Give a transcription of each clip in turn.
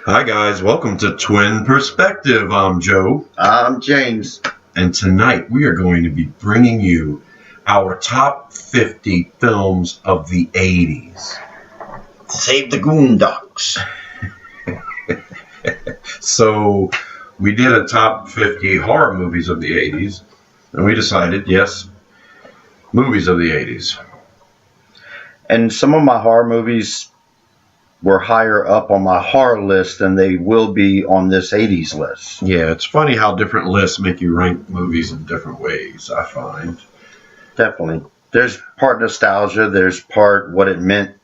Hi guys, welcome to Twin Perspective. I'm Joe. I'm James. And tonight we are going to be bringing you our top 50 films of the 80s. Save the Goondocks. So we did a top 50 horror movies of the 80s, and we decided, yes, movies of the 80s. And some of my horror movies were higher up on my horror list than they will be on this 80s list. Yeah, it's funny how different lists make you rank movies in different ways, I find. Definitely. There's part nostalgia, there's part what it meant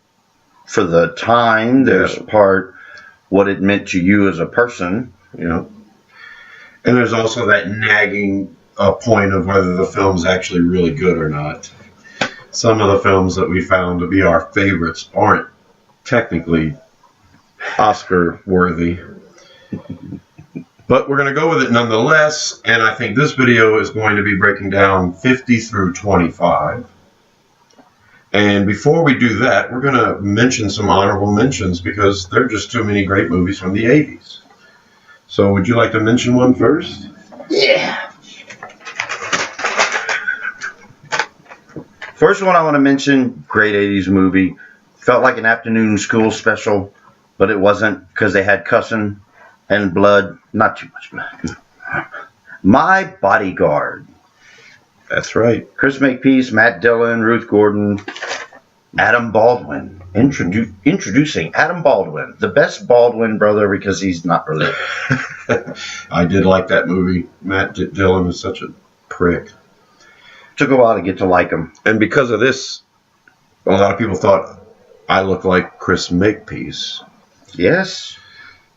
for the time, there's part what it meant to you as a person. You know, and there's also that nagging point of whether the film's actually really good or not. Some of the films that we found to be our favorites aren't technically Oscar worthy, but we're going to go with it nonetheless. And I think this video is going to be breaking down 50 through 25. And before we do that, we're going to mention some honorable mentions because there are just too many great movies from the 80s. So would you like to mention one first? Yeah. First one I want to mention, great 80s movie. Felt like an afternoon school special, but it wasn't because they had cussing and blood. Not too much blood. My Bodyguard. That's right. Chris Makepeace, Matt Dillon, Ruth Gordon, Adam Baldwin. Introducing Adam Baldwin, the best Baldwin brother because he's not related. I did like that movie. Matt Dillon is such a prick. Took a while to get to like him. And because of this, a lot of people thought I look like Chris Makepeace. Yes.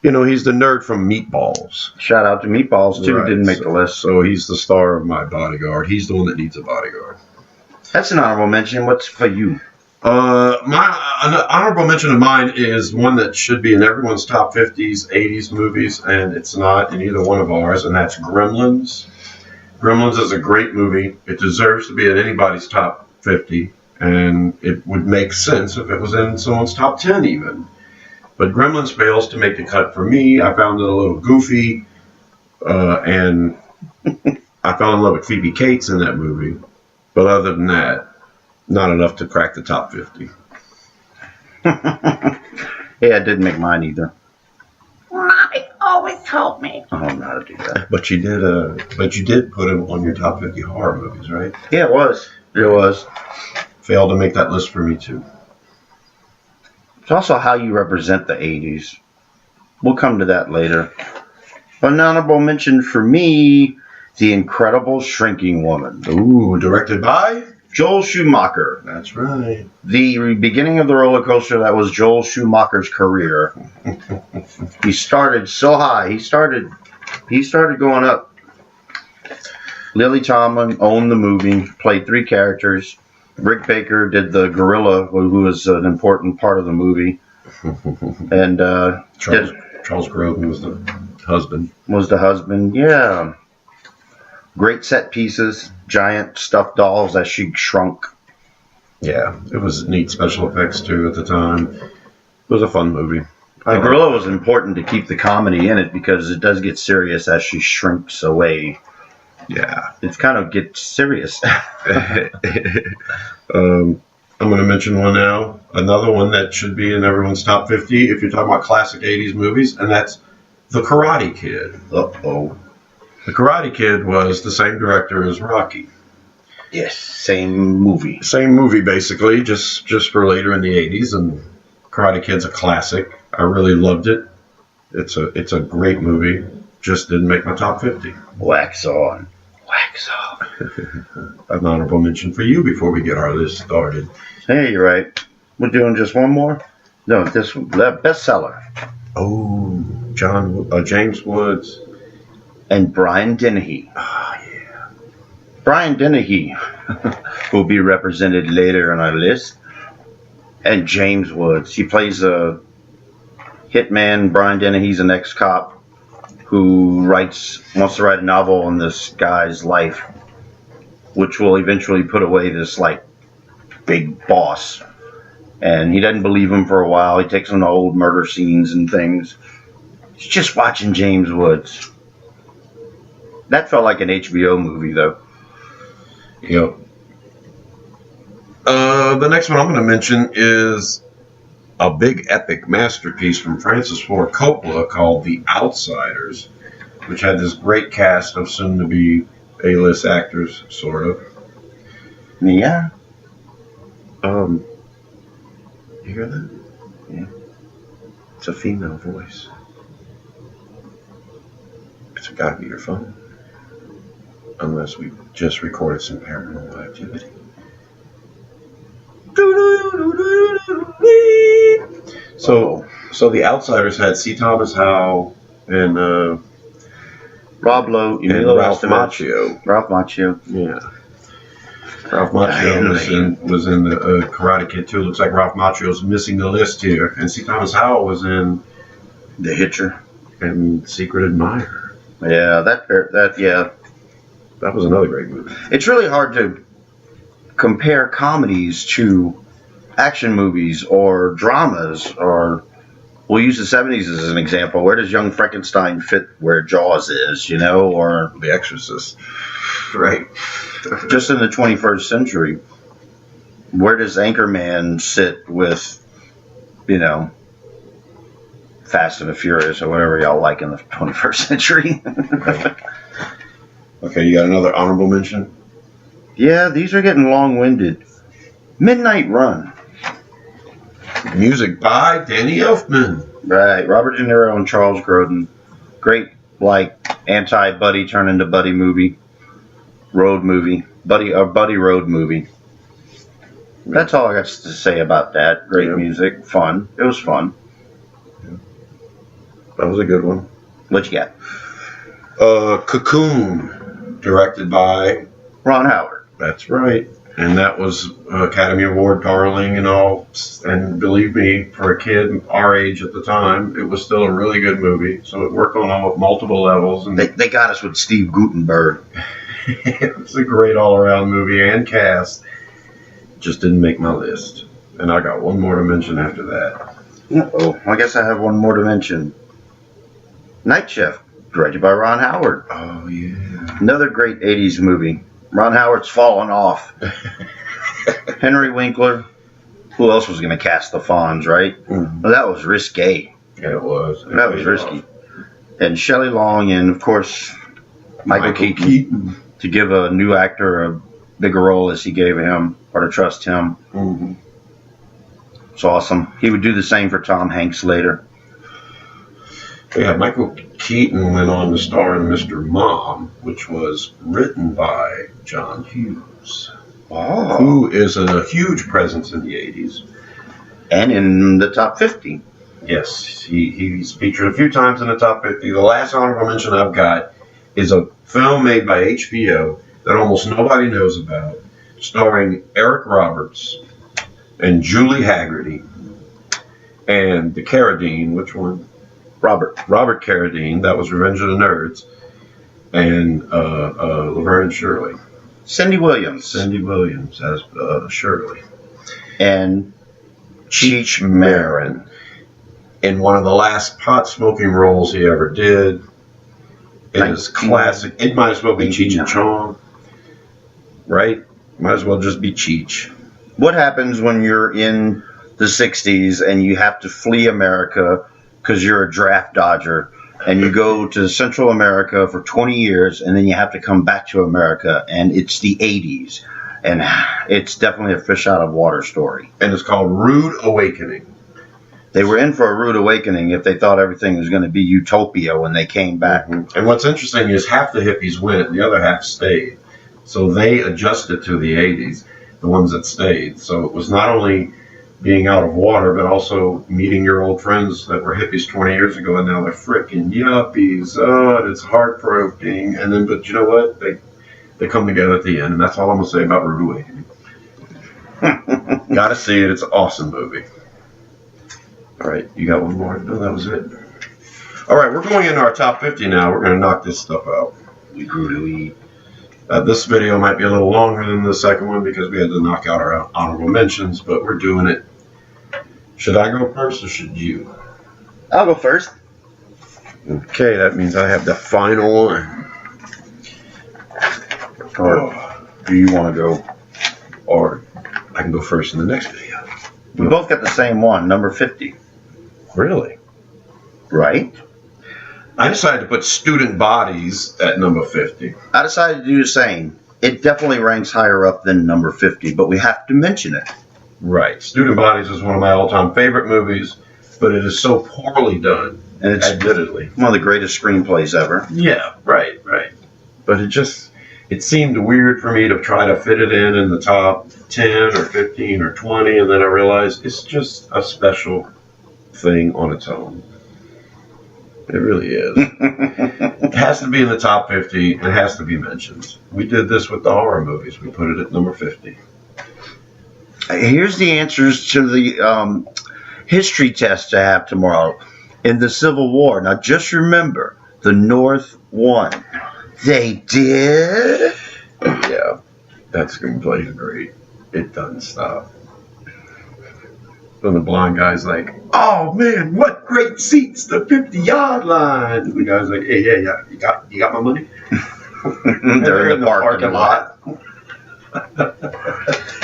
You know, he's the nerd from Meatballs. Shout out to Meatballs, too. Right. Didn't make the list. So he's the star of My Bodyguard. He's the one that needs a bodyguard. That's an honorable mention. What's for you? An honorable mention of mine is one that should be in everyone's top 50s, 80s movies, and it's not in either one of ours, and that's Gremlins. Gremlins is a great movie. It deserves to be in anybody's top 50, and it would make sense if it was in someone's top 10 even. But Gremlins fails to make the cut for me. I found it a little goofy, and I fell in love with Phoebe Cates in that movie. But other than that, not enough to crack the top 50. Yeah, it didn't make mine either. Mommy always told me. I don't know how to do that. But you did put it on your top 50 horror movies, right? Yeah, it was. It was. Failed to make that list for me too. It's also how you represent the 80s. We'll come to that later. An honorable mention for me, The Incredible Shrinking Woman. Ooh, directed by Joel Schumacher. That's right. The beginning of the roller coaster that was Joel Schumacher's career. He started so high. He started going up. Lily Tomlin owned the movie, played 3 characters. Rick Baker did the gorilla, who was an important part of the movie. And Charles Grodin was the husband. Yeah. Great set pieces, giant stuffed dolls as she shrunk. Yeah, it was neat special effects too at the time. It was a fun movie. The gorilla was important to keep the comedy in it because it does get serious as she shrinks away. Yeah. It kind of gets serious. I'm going to mention one now. Another one that should be in everyone's top 50 if you're talking about classic 80s movies, and that's The Karate Kid. Uh-oh. The Karate Kid was the same director as Rocky. Yes, same movie. Same movie, basically, just for later in the 80s, and Karate Kid's a classic. I really loved it. It's a great movie. Just didn't make my top 50. Wax on. Wax off. An honorable mention for you before we get our list started. Hey, you're right. We're doing just one more? No, this one. That bestseller. Oh, James Woods. And Brian Dennehy. Oh, yeah. Brian Dennehy will be represented later on our list. And James Woods. He plays a hitman. Brian Dennehy's an ex-cop who wants to write a novel on this guy's life, which will eventually put away this big boss. And he doesn't believe him for a while. He takes him to old murder scenes and things. It's just watching James Woods. That felt like an HBO movie, though. Yep. The next one I'm going to mention is a big epic masterpiece from Francis Ford Coppola called The Outsiders, which had this great cast of soon-to-be A-list actors, sort of. Yeah. You hear that? Yeah. It's a female voice. It's got to be your phone. Unless we just recorded some paranormal activity. So The Outsiders had C. Thomas Howell and Rob Lowe, and Ralph Macchio. Ralph Macchio. Yeah. Ralph Macchio was in the Karate Kid 2. Looks like Ralph Macchio's missing the list here. And C. Thomas Howell was in The Hitcher and Secret Admirer. Yeah, that was another great movie. It's really hard to compare comedies to action movies or dramas, or we'll use the 70s as an example. Where does Young Frankenstein fit where Jaws is, or The Exorcist. Right. Just in the 21st century, where does Anchorman sit with, Fast and the Furious or whatever y'all like in the 21st century? Right. Okay, you got another honorable mention? Yeah, these are getting long-winded. Midnight Run. Music by Danny Elfman. Right, Robert De Niro and Charles Grodin. Great, anti-buddy turn into buddy movie. Road movie. Buddy road movie. That's all I got to say about that. Great music. Fun. It was fun. That was a good one. What you got? Cocoon, directed by Ron Howard. That's right. And that was Academy Award darling and all. And believe me, for a kid our age at the time, it was still a really good movie. So it worked on multiple levels. And they got us with Steve Guttenberg. It was a great all-around movie and cast. Just didn't make my list. And I got one more to mention after that. Uh-oh. I guess I have one more to mention. Night Shift, directed by Ron Howard. Oh, yeah. Another great 80s movie. Ron Howard's fallen off. Henry Winkler. Who else was going to cast the Fonz, right? Mm-hmm. Well, that was risque. Yeah, it was. That was risky. And Shelley Long and, of course, Michael Keaton. To give a new actor a bigger role as he gave him, or to trust him. Mm-hmm. It's awesome. He would do the same for Tom Hanks later. Yeah, Michael Keaton went on to star in Mr. Mom, which was written by John Hughes, who is a huge presence in the 80s. And in the top 50. Yes, he's featured a few times in the top 50. The last honorable mention I've got is a film made by HBO that almost nobody knows about, starring Eric Roberts and Julie Haggerty and the Carradine. Which one? Robert Carradine. That was Revenge of the Nerds. And Laverne and Shirley. Cindy Williams as Shirley. And Cheech Marin. In one of the last pot-smoking roles he ever did. It is classic. It might as well be Cheech and Chong. Right? Might as well just be Cheech. What happens when you're in the 60s and you have to flee America because you're a draft dodger, and you go to Central America for 20 years, and then you have to come back to America, and it's the 80s, and it's definitely a fish out of water story. And it's called Rude Awakening. They were in for a rude awakening if they thought everything was going to be utopia when they came back. Mm-hmm. And what's interesting is half the hippies went, and the other half stayed. So they adjusted to the 80s, the ones that stayed. So it was not only being out of water, but also meeting your old friends that were hippies 20 years ago, and now they're frickin' yuppies. Oh, and it's heartbreaking. And then, but you know what? They come together at the end, and that's all I'm going to say about Rude Awakening. Gotta see it. It's an awesome movie. All right, you got one more? No, that was it. All right, we're going into our top 50 now. We're going to knock this stuff out. We grew to eat. This video might be a little longer than the second one because we had to knock out our honorable mentions, but we're doing it. Should I go first or should you? I'll go first. Okay, that means I have the final one. Or do you want to go? Or I can go first in the next video. We both got the same one, number 50. Really? Right? I decided to put student bodies at number 50. I decided to do the same. It definitely ranks higher up than number 50, but we have to mention it. Right. Student Bodies is one of my all-time favorite movies, but it is so poorly done. And it's admittedly one of the greatest screenplays ever. Yeah, right. But it seemed weird for me to try to fit it in the top 10 or 15 or 20, and then I realized it's just a special thing on its own. It really is. It has to be in the top 50. It has to be mentioned. We did this with the horror movies. We put it at number 50. Here's the answers to the history test I have tomorrow. In the Civil War, now just remember, the North won. They did? Yeah, that screenplay is great. It doesn't stop. When the blind guy's like, "Oh man, what great seats! The 50-yard line." And the guy's like, "Hey, yeah, you got my money?" They're in the parking lot.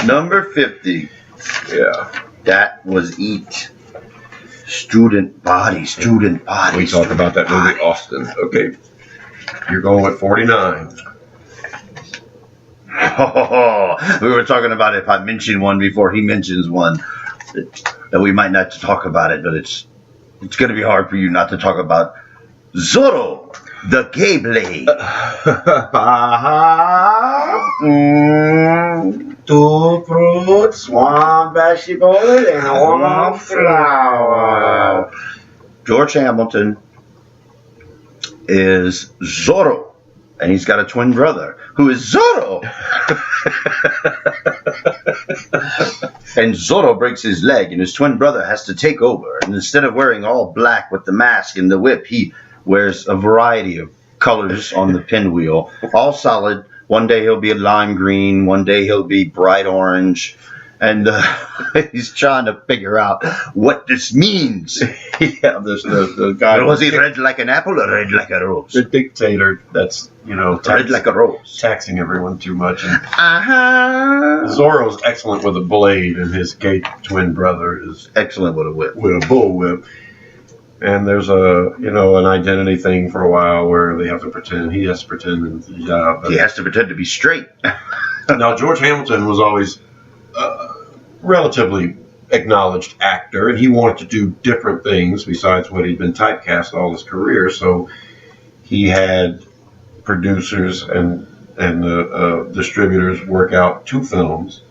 Number 50. Yeah, That was Eat. Student Bodies. we talk about that movie often. Okay, you're going with 49. Oh, we were talking about if I mention one before he mentions one, that we might not talk about it, but it's going to be hard for you not to talk about Zorro, the Gay Blade. Two fruits, one vegetable, and one flower. George Hamilton is Zorro, and he's got a twin brother who is Zorro. And Zorro breaks his leg, and his twin brother has to take over. And instead of wearing all black with the mask and the whip, he wears a variety of colors on the pinwheel, all solid. One day he'll be a lime green, one day he'll be bright orange, and he's trying to figure out what this means. Yeah, the guy. Was he red like an apple or red like a rose? The dictator that's, Red like a rose. taxing everyone too much. And Zorro's excellent with a blade, and his gay twin brother is Excellent with a whip. with a bullwhip. And there's an identity thing for a while where he has to pretend. He He has to pretend to be straight. Now, George Hamilton was always a relatively acknowledged actor, and he wanted to do different things besides what he'd been typecast all his career. So he had producers and distributors work out two films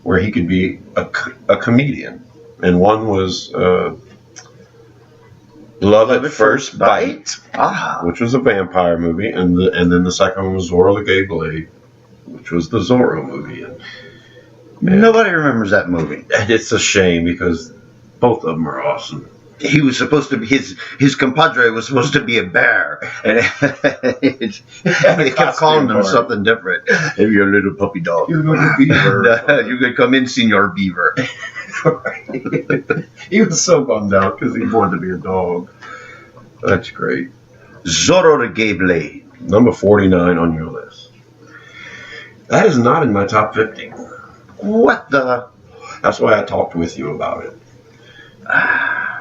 where he could be a comedian, and one was Love at First Bite, which was a vampire movie, and then the second one was Zorro the Gay Blade, which was the Zorro movie. And Nobody remembers that movie. it's a shame because both of them are awesome. He was supposed to be his compadre was supposed to be a bear, and they kept calling him something different. If you're a little puppy dog, You're a Beaver. You could come in, Senor Beaver. He was so bummed out because he wanted to be a dog. That's great. Zorro the Gay Blade. Number 49 on your list. That is not in my top 50. What the? That's why I talked with you about it.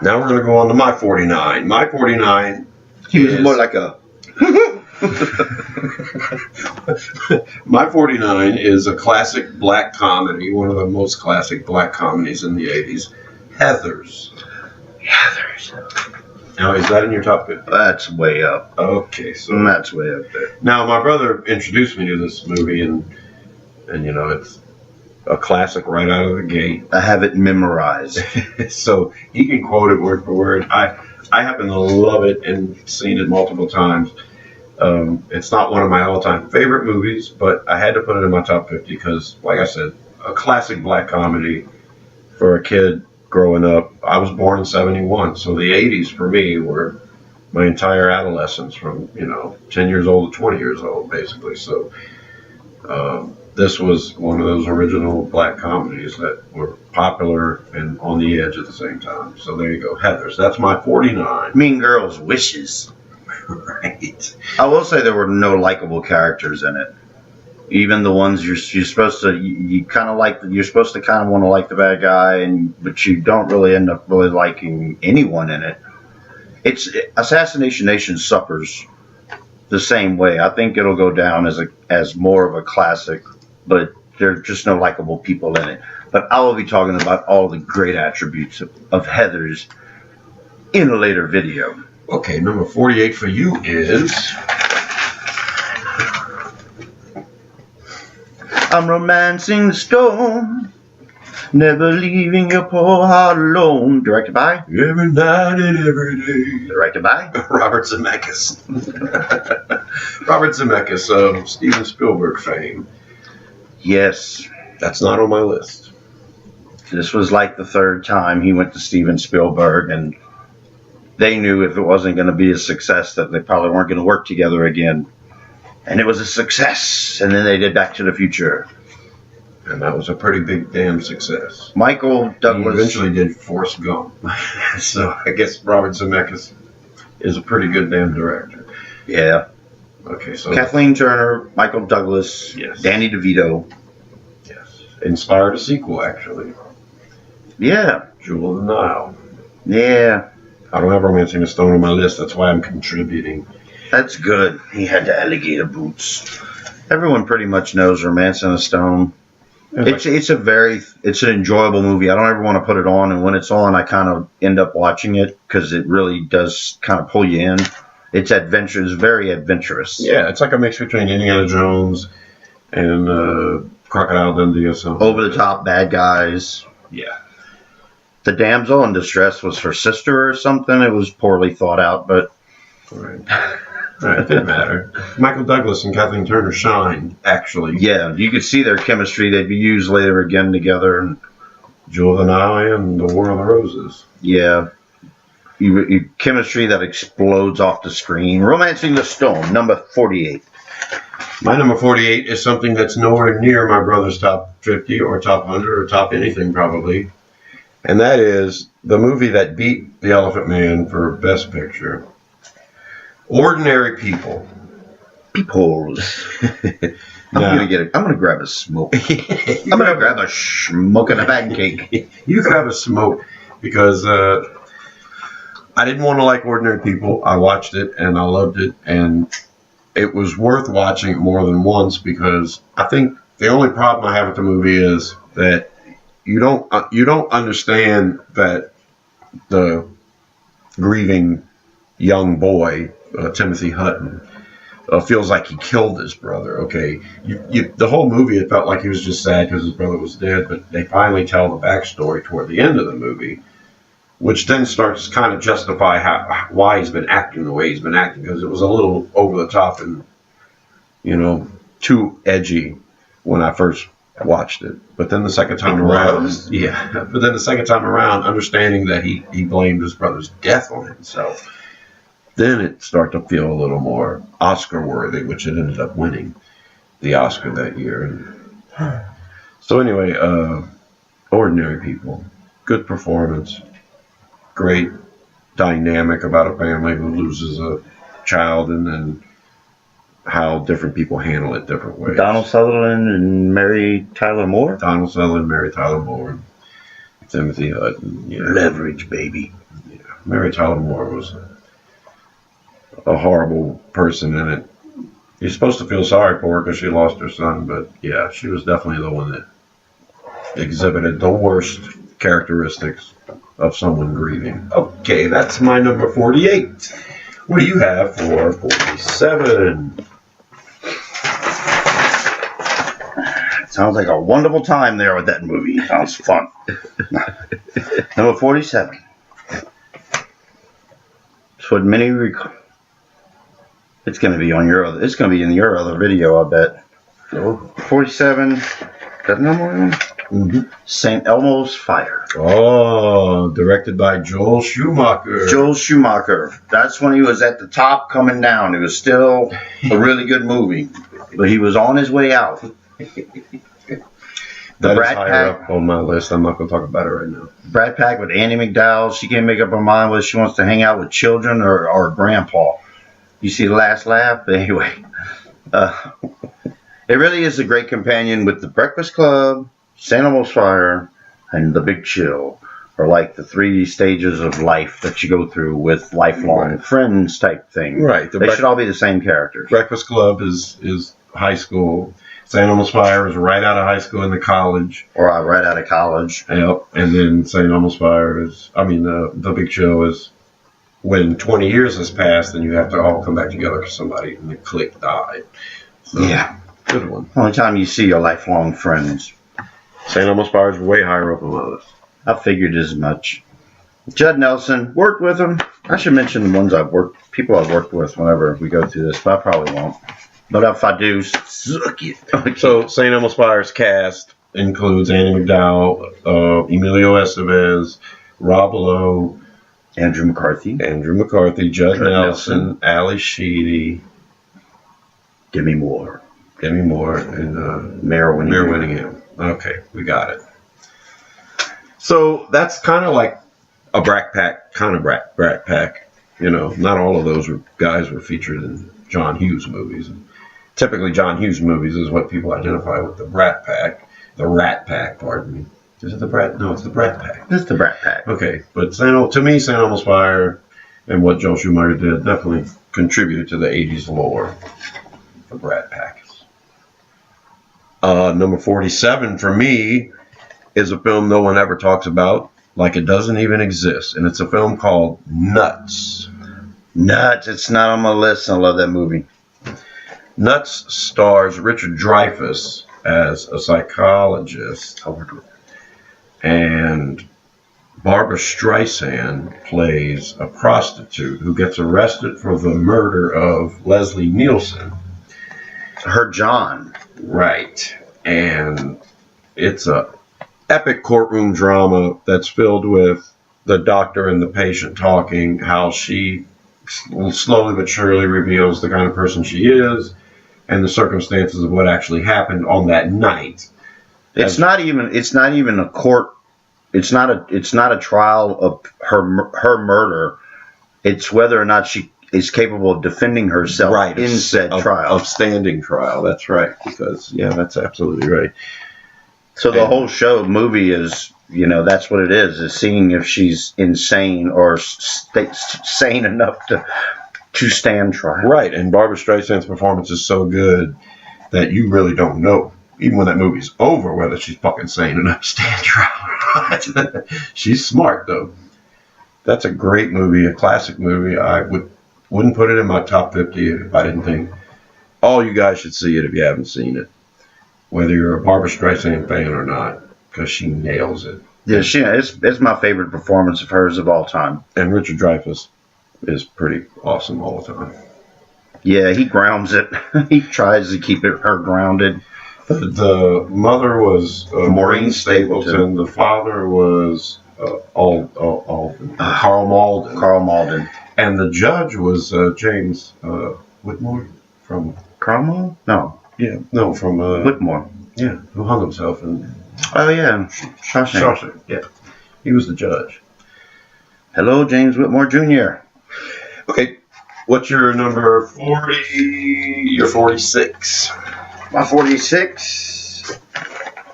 Now we're going to go on to my 49. My 49 He was more like a. My 49 is a classic black comedy, one of the most classic black comedies in the 80s, Heathers. Now, is that in your top 50? That's way up. Okay, so That's way up there. now my brother introduced me to this movie, and it's a classic right out of the gate. I have it memorized. So he can quote it word for word. I happen to love it and seen it multiple times. It's not one of my all-time favorite movies, but I had to put it in my top 50 because, like I said, a classic black comedy for a kid growing up. I was born in 71, so the 80s for me were my entire adolescence from, 10 years old to 20 years old, basically. So this was one of those original black comedies that were popular and on the edge at the same time. So there you go, Heathers. That's my 49. Mean Girls Wishes. Right. I will say there were no likable characters in it. Even the ones you're supposed to you kind of like, you're supposed to kind of want to like the bad guy, but you don't really end up really liking anyone in it. It's Assassination Nation suffers the same way. I think it'll go down as more of a classic, but there are just no likable people in it. But I will be talking about all the great attributes of Heathers in a later video. Okay, number 48 for you is... I'm romancing the storm, never leaving your poor heart alone. Directed by? Every night and every day. Directed by? Robert Zemeckis. Robert Zemeckis of Steven Spielberg fame. Yes. That's not on my list. This was like the third time he went to Steven Spielberg, and they knew if it wasn't going to be a success that they probably weren't going to work together again. And it was a success. And then they did Back to the Future. And that was a pretty big damn success. Michael Douglas. He eventually did Forrest Gump. So I guess Robert Zemeckis is a pretty good damn director. Yeah. Okay, so... Kathleen Turner, Michael Douglas, yes. Danny DeVito. Yes. Inspired a sequel, actually. Yeah. Jewel of the Nile. Yeah. I don't have Romancing the Stone on my list. That's why I'm contributing. That's good. He had the alligator boots. Everyone pretty much knows Romancing the Stone. It's an enjoyable movie. I don't ever want to put it on, and when it's on, I kind of end up watching it because it really does kind of pull you in. It's adventurous, very adventurous. Yeah, it's like a mix between Indiana Jones and Crocodile Dundee or something. Over the top bad guys. Yeah. The damsel in distress was her sister or something. It was poorly thought out, but... Right. Right, it didn't matter. Michael Douglas and Kathleen Turner shined, actually. Yeah, you could see their chemistry. They'd be used later again together. And Jewel of the Nile and The War of the Roses. Yeah. Chemistry that explodes off the screen. Romancing the Stone, number 48. My number 48 is something that's nowhere near my brother's top 50 or top 100 or top anything, probably. And that is the movie that beat The Elephant Man for Best Picture. Ordinary People. Peoples. I'm gonna grab a smoke. I'm gonna grab a smoke and a pancake. You grab a smoke because I didn't want to like Ordinary People. I watched it and I loved it, and it was worth watching it more than once because I think the only problem I have with the movie is that you don't understand that the grieving young boy, Timothy Hutton, feels like he killed his brother. Okay, the whole movie, it felt like he was just sad because his brother was dead, but they finally tell the backstory toward the end of the movie, which then starts to kind of justify why he's been acting the way he's been acting, because it was a little over the top and too edgy when I first watched it. But then the second time around, understanding that he blamed his brother's death on himself, then it started to feel a little more Oscar-worthy, which it ended up winning the Oscar that year. So anyway, Ordinary People. Good performance. Great dynamic about a family who loses a child and then how different people handle it different ways. Donald Sutherland and Mary Tyler Moore? Donald Sutherland, Mary Tyler Moore, Timothy Hutton. Yeah. Leverage, baby. Yeah. Mary Tyler Moore was a horrible person in it. You're supposed to feel sorry for her because she lost her son, but yeah, she was definitely the one that exhibited the worst characteristics of someone grieving. Okay, that's my number 48. What do you have for 47? Sounds like a wonderful time there with that movie. Sounds fun. Number 47. So many it's going to be on your other. It's going to be in your other video, I bet. Oh. 47. Is that number one? Mm-hmm. St. Elmo's Fire. Oh, directed by Joel Schumacher. Joel Schumacher. That's when he was at the top, coming down. It was still a really good movie, but he was on his way out. That is higher up on my list. I'm not going to talk about it right now. Brat Pack with Annie McDowell. She can't make up her mind whether she wants to hang out with children or grandpa. You see the last laugh? Anyway, it really is a great companion with The Breakfast Club, Elmos Fire, and The Big Chill. Or like the 3 stages of life that you go through with lifelong friends type thing. Right. They should all be the same characters. Breakfast Club is high school. St. Elmo's Fire is right out of high school into college. Or right out of college. Yep. And then St. Elmo's Fire is, The Big Show is when 20 years has passed and you have to all come back together because somebody in the clique died. So, yeah. Good one. Only time you see your lifelong friends. St. Elmo's Fire is way higher up on my list. I figured as much. Judd Nelson, worked with him. I should mention the ones people I've worked with whenever we go through this, but I probably won't. But if I do, suck it. So St. Elmo's Fire's cast includes Andy McDowell, Emilio Estevez, Rob Lowe, Andrew McCarthy, Judd Nelson, Ali Sheedy, Demi Moore, and Mayor Winningham. Okay, we got it. So that's kind of like a Brat Pack. You know, not all of those guys were featured in John Hughes movies. Typically, John Hughes movies is what people identify with the Rat Pack, pardon me. Is it the Brat? No, it's the Brat Pack. It's the Brat Pack. Okay, but to me, St. Elmo's Fire and what Joel Schumacher did definitely contributed to the 80s lore for Brat Pack. Number 47 for me is a film no one ever talks about, like it doesn't even exist, and it's a film called Nuts. It's not on my list. I love that movie. Nuts stars Richard Dreyfuss as a psychologist, and Barbara Streisand plays a prostitute who gets arrested for the murder of Leslie Nielsen. Her John. Right. And it's a epic courtroom drama that's filled with the doctor and the patient talking, how she slowly but surely reveals the kind of person she is and the circumstances of what actually happened on that night. It's not even a court. It's not a trial of her murder. It's whether or not she is capable of defending herself in said trial. Of standing trial. That's right. Because that's absolutely right. So the whole movie is, that's what it is seeing if she's insane or sane enough to stand trial. Right, and Barbara Streisand's performance is so good that you really don't know, even when that movie's over, whether she's fucking sane enough to stand trial or not. She's smart, though. That's a great movie, a classic movie. I wouldn't put it in my top 50 if I didn't think all you guys should see it if you haven't seen it. Whether you're a Barbara Streisand fan or not, because she nails it. Yeah, it's my favorite performance of hers of all time. And Richard Dreyfuss is pretty awesome all the time. Yeah, he grounds it. He tries to keep her grounded. The mother was Maureen Stapleton. The father was Carl Malden. Carl Malden. And the judge was James Whitmore from Cromwell? No. Yeah, no, from Whitmore. Yeah, who hung himself in. Oh yeah, Shawshank. Yeah, he was the judge. Hello, James Whitmore Jr. Okay, what's your number 40? Your 46. My 46.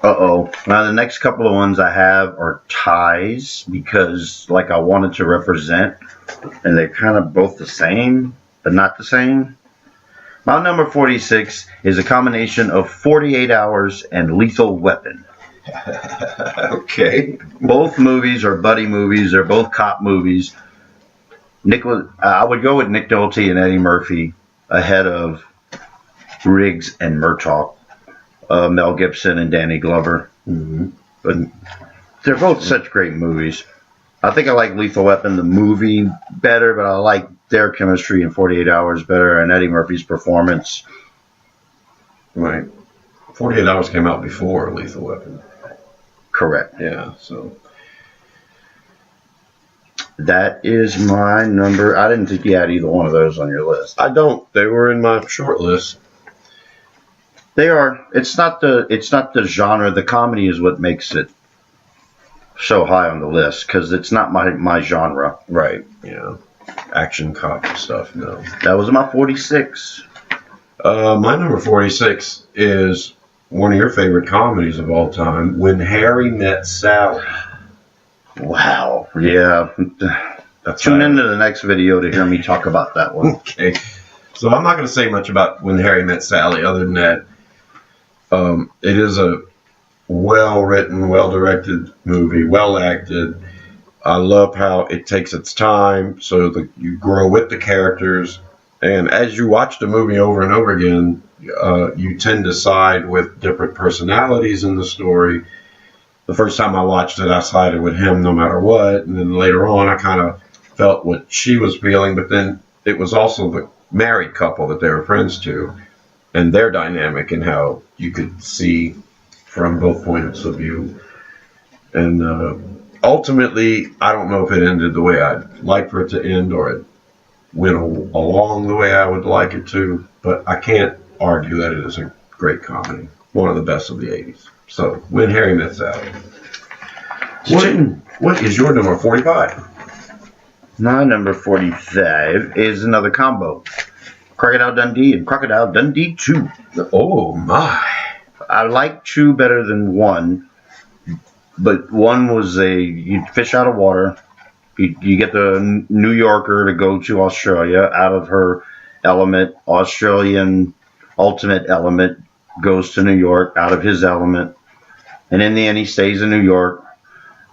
Uh-oh. Now, the next couple of ones I have are ties because, I wanted to represent, and they're kind of both the same, but not the same. My number 46 is a combination of 48 Hours and Lethal Weapon. Okay. Both movies are buddy movies. They're both cop movies. I would go with Nick Nolte and Eddie Murphy ahead of Riggs and Murtaugh, Mel Gibson and Danny Glover. Mm-hmm. But they're both such great movies. I think I like Lethal Weapon, the movie, better, but I like their chemistry in 48 Hours better and Eddie Murphy's performance. Right. 48 Hours came out before Lethal Weapon. Correct. Yeah, so. That is my number. I didn't think you had either one of those on your list. I don't. They were in my short list. They are. It's not the genre. The comedy is what makes it so high on the list because it's not my genre. Right. Yeah. action cop stuff. No. That was my 46. My number 46 is one of your favorite comedies of all time, When Harry Met Sally. Wow. Yeah. Tune into the next video to hear me talk about that one. Okay. So I'm not going to say much about When Harry Met Sally other than that it is a well-written, well-directed movie, well-acted. I love how it takes its time so that you grow with the characters. And as you watch the movie over and over again, you tend to side with different personalities in the story. The first time I watched it, I sided with him no matter what. And then later on, I kind of felt what she was feeling. But then it was also the married couple that they were friends to and their dynamic and how you could see from both points of view. And ultimately, I don't know if it ended the way I'd like for it to end or it went along the way I would like it to, but I can't argue that it is a great comedy. One of the best of the 80s. So, When Harry Met Sally. What is your number 45? My number 45 is another combo. Crocodile Dundee and Crocodile Dundee 2. Oh, my. I like 2 better than 1, but 1 was you fish out of water. You get the New Yorker to go to Australia out of her element. Australian ultimate element goes to New York out of his element. And in the end, he stays in New York.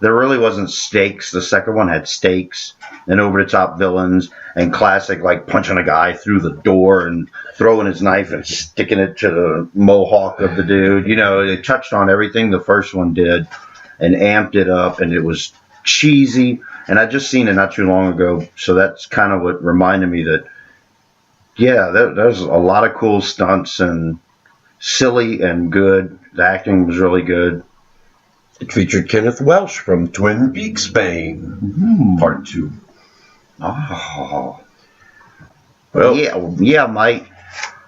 There really wasn't stakes. The second one had stakes and over-the-top villains and classic, like punching a guy through the door and throwing his knife and sticking it to the mohawk of the dude. You know, it touched on everything the first one did and amped it up, and it was cheesy. And I just seen it not too long ago, so that's kind of what reminded me that, yeah, there's a lot of cool stunts and silly and good. The acting was really good. It featured Kenneth Welsh from Twin Peaks fame, Part 2. Oh. Well, yeah, Mike.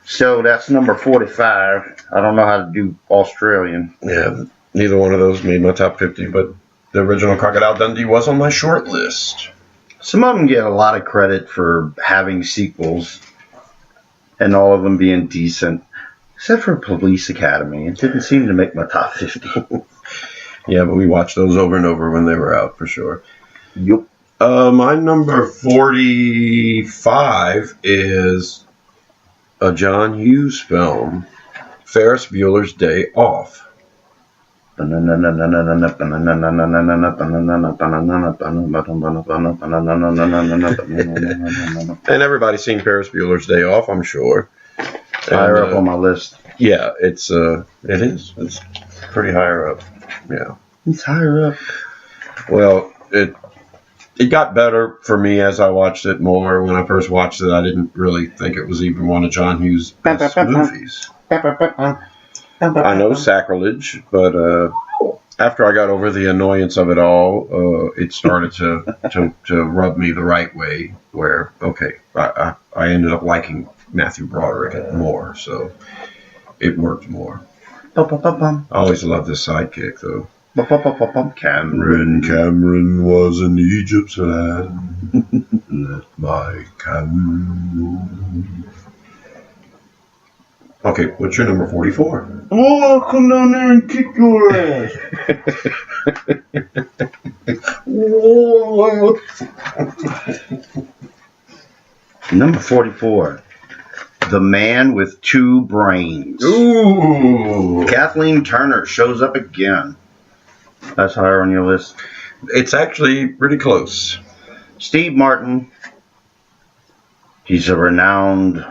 So that's number 45. I don't know how to do Australian. Yeah, neither one of those made my top 50, but the original Crocodile Dundee was on my short list. Some of them get a lot of credit for having sequels, and all of them being decent, except for Police Academy. It didn't seem to make my top 50. Yeah, but we watched those over and over when they were out, for sure. Yup. My number 45 is a John Hughes film, Ferris Bueller's Day Off. And everybody's seen Ferris Bueller's Day Off, I'm sure. Higher up on my list. Yeah, it is. It's pretty higher up. Yeah. It's higher up. Well, it got better for me as I watched it more. When I first watched it, I didn't really think it was even one of John Hughes' best movies. I know sacrilege, but after I got over the annoyance of it all, it started to rub me the right way. Where I ended up liking Matthew Broderick more, so it worked more. I always loved this sidekick, though. Cameron was in Egypt's land. Let my Cameron. Okay, what's your number 44? Oh, I'll come down there and kick your ass. Number 44. The Man with Two Brains. Ooh. Kathleen Turner shows up again. That's higher on your list. It's actually pretty close. Steve Martin. He's a renowned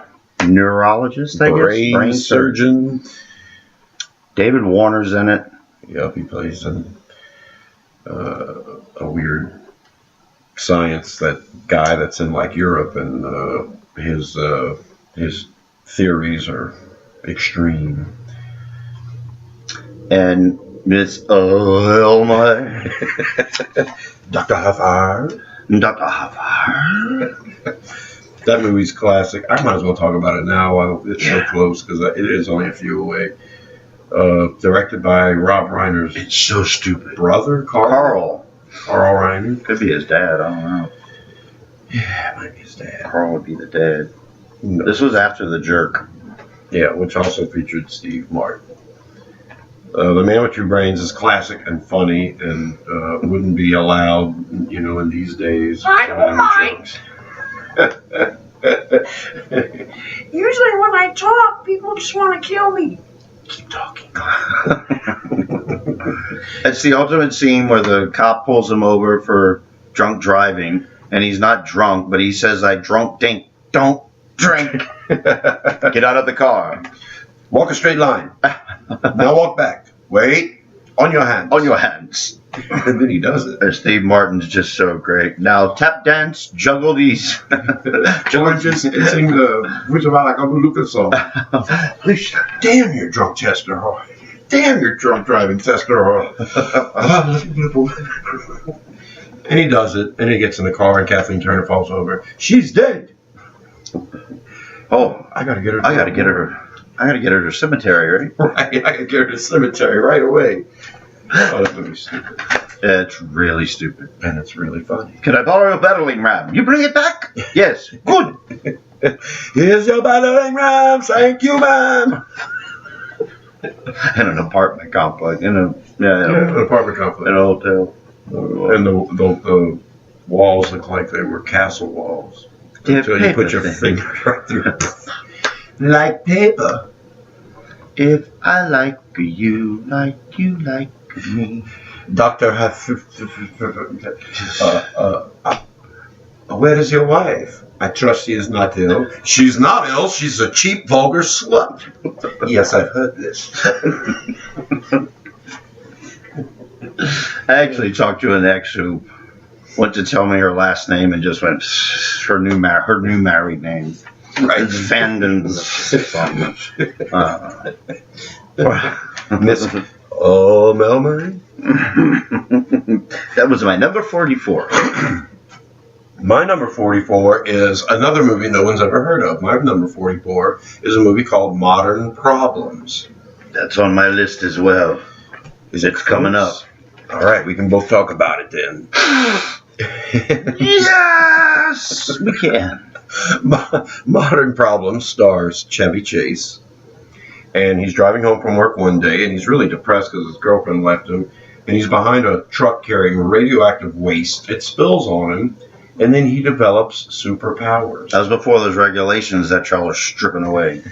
neurologist, I guess. Brain surgeon. David Warner's in it. Yep, he plays a weird science that guy that's in like Europe, and his theories are extreme. And Miss Elmos. Dr. Fire. Dr. Fire. That movie's classic. I might as well talk about it now while it's so close, because it is only a few away. Directed by Rob Reiner's It's so stupid. brother, Carl Reiner. Could be his dad, I don't know. Yeah, it might be his dad. Carl would be the dad. No. This was after The Jerk. Yeah, which also featured Steve Martin. The Man with Two Brains is classic and funny, and wouldn't be allowed, in these days. I don't mind. Usually when I talk, people just want to kill me. Keep talking. That's the ultimate scene where the cop pulls him over for drunk driving, and he's not drunk, but he says, "I don't drink. Get out of the car. Walk a straight line. Now walk back. Wait. On your hands. On your hands." And then he does it. And Steve Martin's just so great. Now tap dance, juggle these. George is sing the Which About Like Uncle Lucas song. Damn your drunk tester. Damn your drunk driving tester. And he does it, and he gets in the car, and Kathleen Turner falls over. She's dead. Oh, I gotta get her. I gotta get her to cemetery, right? Right, I gotta get her to the cemetery right away. Oh, that's gonna be stupid. It's really stupid. And it's really funny. Can I borrow a battling ram? You bring it back? Yes. Good. Here's your battering ram. Thank you, ma'am. In an apartment complex. In An apartment complex. a hotel. And the walls look like they were castle walls. So you put your finger right through. Like paper. If I like you like me. Doctor, where is your wife? I trust she is not ill. She's not ill. She's a cheap, vulgar slut. Yes, I've heard this. I actually talked to an ex who went to tell me her last name and just went her new married name. Right. Vanden. Miss Mel Murray? That was my number 44. My number 44 is another movie no one's ever heard of. My number 44 is a movie called Modern Problems. That's on my list as well. It's coming up. All right, we can both talk about it then. Yes, we can. Modern Problems stars Chevy Chase. And he's driving home from work one day, and he's really depressed because his girlfriend left him. And he's behind a truck carrying radioactive waste. It spills on him, and then he develops superpowers. That was before those regulations that y'all are stripping away.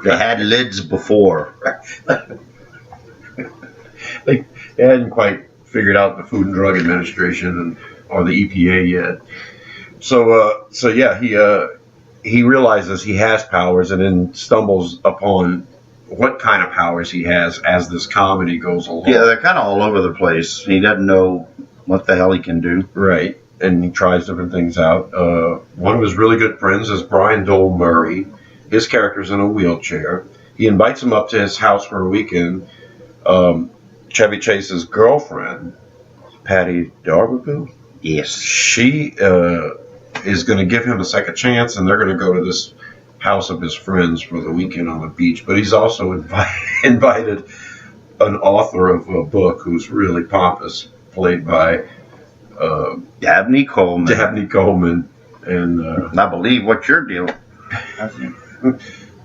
They had lids before. They hadn't quite figured out the Food and Drug Administration or the EPA yet. So yeah, he realizes he has powers, and then stumbles upon what kind of powers he has as this comedy goes along. Yeah, they're kind of all over the place. He doesn't know what the hell he can do. Right, and he tries different things out. One of his really good friends is Brian Dole Murray. His character's in a wheelchair. He invites him up to his house for a weekend. Chevy Chase's girlfriend, Patty Darbouville, Yes. she is going to give him a second chance, and they're going to go to this house of his friends for the weekend on the beach. But he's also invited an author of a book who's really pompous, played by Dabney Coleman. Dabney Coleman. And I believe what you're doing.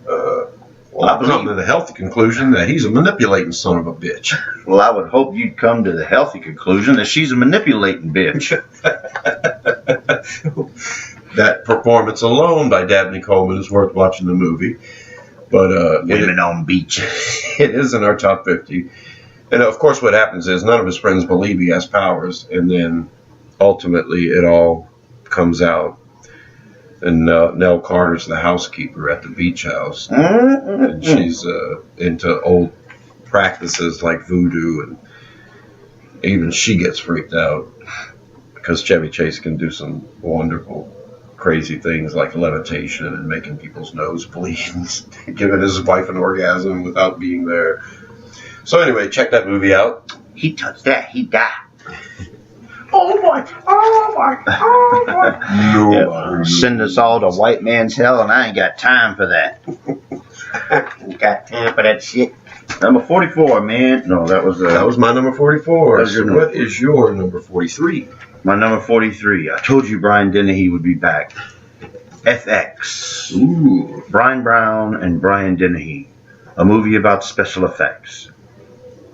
well, I've come to the healthy conclusion that he's a manipulating son of a bitch. Well, I would hope you'd come to the healthy conclusion that she's a manipulating bitch. That performance alone by Dabney Coleman is worth watching the movie. But Women on beach. It is in our top 50. And of course what happens is none of his friends believe he has powers, and then ultimately it all comes out. And Nell Carter's the housekeeper at the beach house. And she's into old practices like voodoo, and even she gets freaked out because Chevy Chase can do some wonderful, crazy things like levitation and making people's nose bleed and giving his wife an orgasm without being there. So anyway, check that movie out. He touched that, he died. Oh boy, oh boy, oh boy. Yeah. Send us all to white man's hell, and I ain't got time for that. Ain't got time for that shit. Number 44, man. No, that was That was my number 44. That was your So what is your number 43? My number 43. I told you Brian Dennehy would be back. FX. Ooh. Brian Brown and Brian Dennehy. A movie about special effects.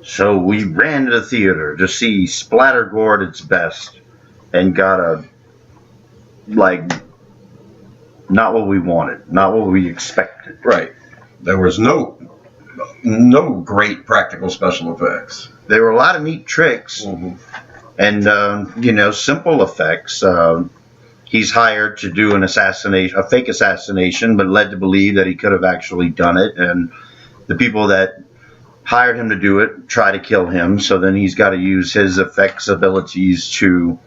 So we ran to the theater to see splatter gore at its best and got a, like, not what we wanted, not what we expected. Right. There was no great practical special effects. There were a lot of neat tricks and, simple effects. He's hired to do a fake assassination, but led to believe that he could have actually done it. And the people that hired him to do it try to kill him. So then he's got to use his effects abilities to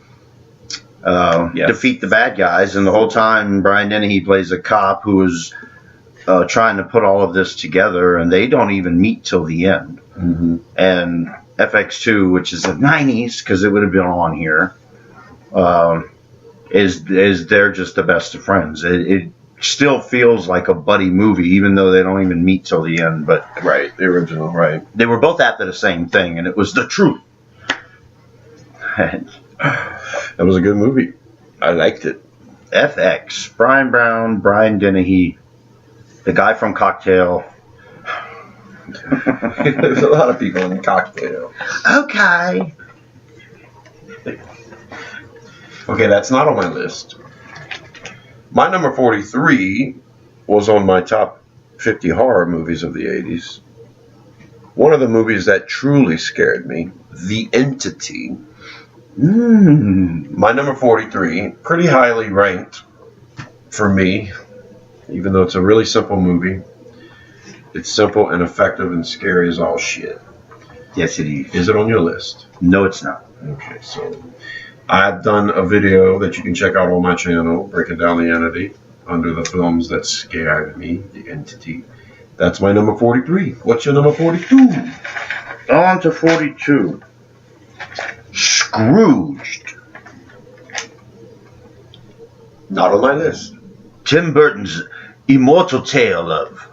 defeat the bad guys. And the whole time, Brian Dennehy plays a cop who is trying to put all of this together, and they don't even meet till the end. Mm-hmm. And FX2, which is the 90s, because it would have been on here, is they're just the best of friends. It still feels like a buddy movie, even though they don't even meet till the end. But right, the original, right. They were both after the same thing, and it was the truth. That was a good movie. I liked it. FX, Brian Brown, Brian Dennehy, the guy from Cocktail. There's a lot of people in Cocktail. Okay. Okay, that's not on my list. My number 43 was on my top 50 horror movies of the 80s. One of the movies that truly scared me, The Entity. My number 43, pretty highly ranked for me, even though it's a really simple movie. It's simple and effective and scary as all shit. Yes, it is. Is it on your list? No, it's not. Okay, so I've done a video that you can check out on my channel, breaking down The Entity, under the films that scared me, The Entity. That's my number 43. What's your number 42? On to 42. Scrooged. Not on my list. Tim Burton's immortal tale of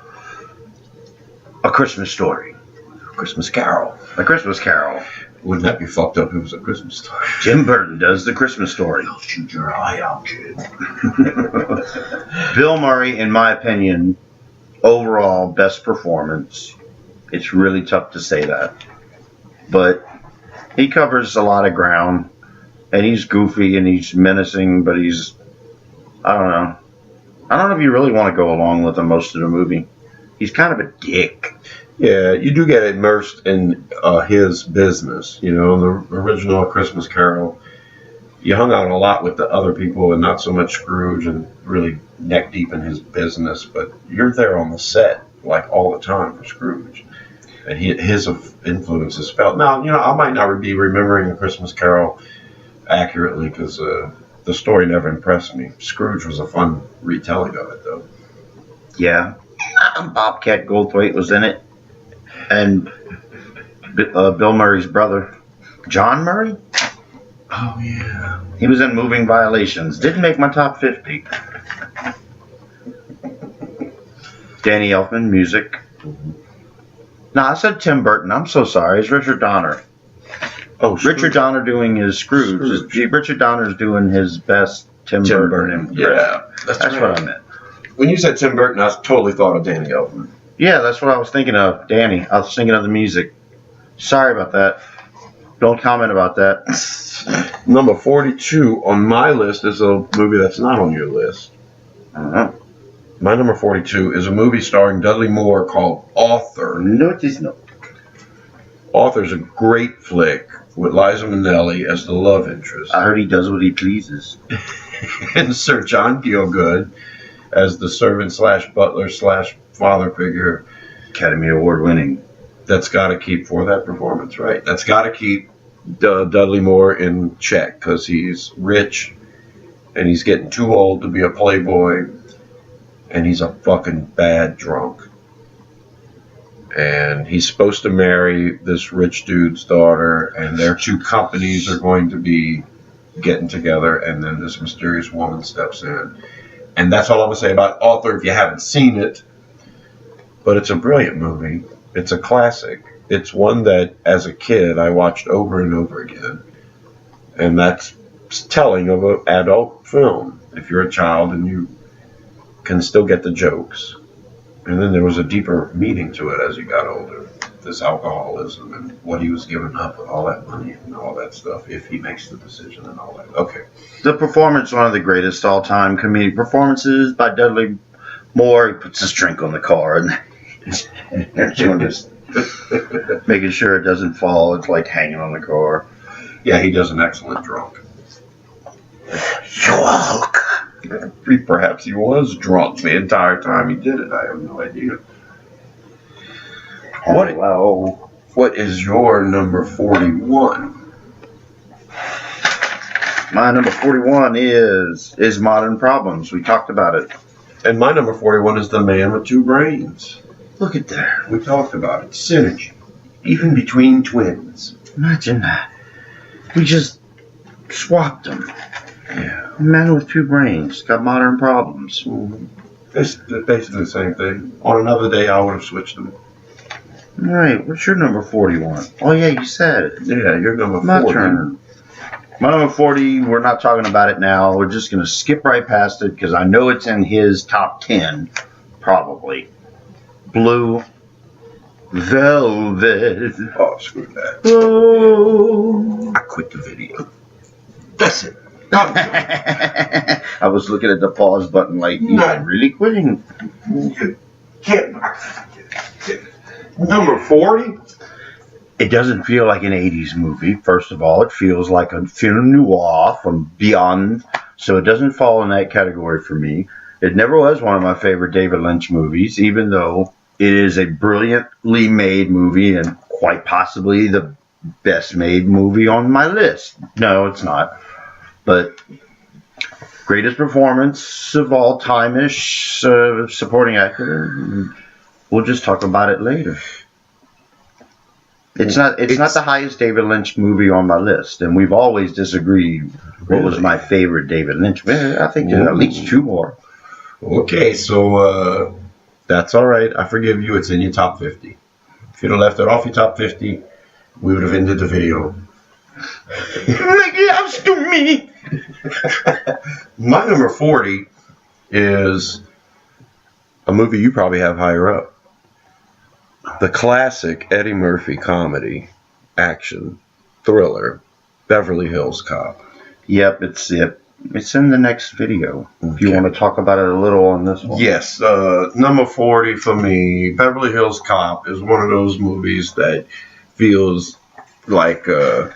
A Christmas Story. Christmas Carol. A Christmas Carol. Wouldn't that be fucked up if it was a Christmas story? Tim Burton does The Christmas Story. I'll shoot your eye out, kid. Bill Murray, in my opinion, overall best performance. It's really tough to say that. But he covers a lot of ground. And he's goofy and he's menacing, but he's, I don't know. I don't know if you really want to go along with him most of the movie. He's kind of a dick. Yeah, you do get immersed in his business. You know, in the original Christmas Carol, you hung out a lot with the other people and not so much Scrooge and really neck deep in his business. But you're there on the set, like, all the time for Scrooge. And his influence is felt. Now, you know, I might not be remembering A Christmas Carol accurately because the story never impressed me. Scrooge was a fun retelling of it, though. Yeah. Bobcat Goldthwait was in it. And Bill Murray's brother, John Murray? Oh, yeah. He was in Moving Violations. Didn't make my top 50. Danny Elfman, music. No, I said Tim Burton. I'm so sorry. It's Richard Donner. Oh, Richard Donner doing his Scrooge. Richard Donner's doing his best Tim Burton impression. Yeah. That's right. What I meant. When you said Tim Burton, I totally thought of Danny Elfman. Yeah, that's what I was thinking of, Danny. I was thinking of the music. Sorry about that. Don't comment about that. Number 42 on my list is a movie that's not on your list. Uh-huh. My number 42 is a movie starring Dudley Moore called Author. No, it is not. Author's a great flick with Liza Minnelli as the love interest. I heard he does what he pleases. And Sir John Gielgud as the servant / butler / father figure. Academy Award winning. That's got to keep for that performance, right? That's got to keep Dudley Moore in check because he's rich and he's getting too old to be a playboy and he's a fucking bad drunk. And he's supposed to marry this rich dude's daughter and their two companies are going to be getting together and then this mysterious woman steps in. And that's all I'm going to say about Author if you haven't seen it. But it's a brilliant movie. It's a classic. It's one that, as a kid, I watched over and over again. And that's telling of an adult film. If you're a child and you can still get the jokes. And then there was a deeper meaning to it as you got older. This alcoholism and what he was giving up with all that money and all that stuff, if he makes the decision and all that. Okay. The performance, one of the greatest all-time comedic performances by Dudley Moore. He puts his drink on the car and doing this, making sure it doesn't fall. It's like hanging on the car. Yeah, he does an excellent drunk. Drunk. Perhaps he was drunk the entire time he did it. I have no idea. Hello. What is your number 41? My number 41 is Modern Problems. We talked about it. And my number 41 is The Man with Two Brains. Look at there. We talked about it. Synergy. Even between twins. Imagine that. We just swapped them. Yeah. Man with two brains. Got modern problems. Mm-hmm. It's basically the same thing. On another day, I would have switched them. All right. What's your number 41? Oh, yeah, you said it. Yeah, your number 40. My turn. My number 40, we're not talking about it now. We're just going to skip right past it because I know it's in his top 10, probably. Blue Velvet. Oh, screw that. Oh. I quit the video. That's it. I was looking at the pause button like, you're not really quitting. You can't. Number 40? It doesn't feel like an 80s movie, first of all. It feels like a film noir from beyond, so it doesn't fall in that category for me. It never was one of my favorite David Lynch movies, even though it is a brilliantly made movie and quite possibly the best made movie on my list. No, it's not. But greatest performance of all time-ish, supporting actor. We'll just talk about it later. It's not the highest David Lynch movie on my list, and we've always disagreed what was my favorite David Lynch. I think there's at least two more. Okay, so that's all right. I forgive you. It's in your top 50. If you'd have left it off your top 50, we would have ended the video. Make love to me. My number 40 is a movie you probably have higher up. The classic Eddie Murphy comedy, action, thriller, Beverly Hills Cop. Yep, it's in the next video. If you want to talk about it a little on this one. Yes, number 40 for me, Beverly Hills Cop is one of those movies that feels like a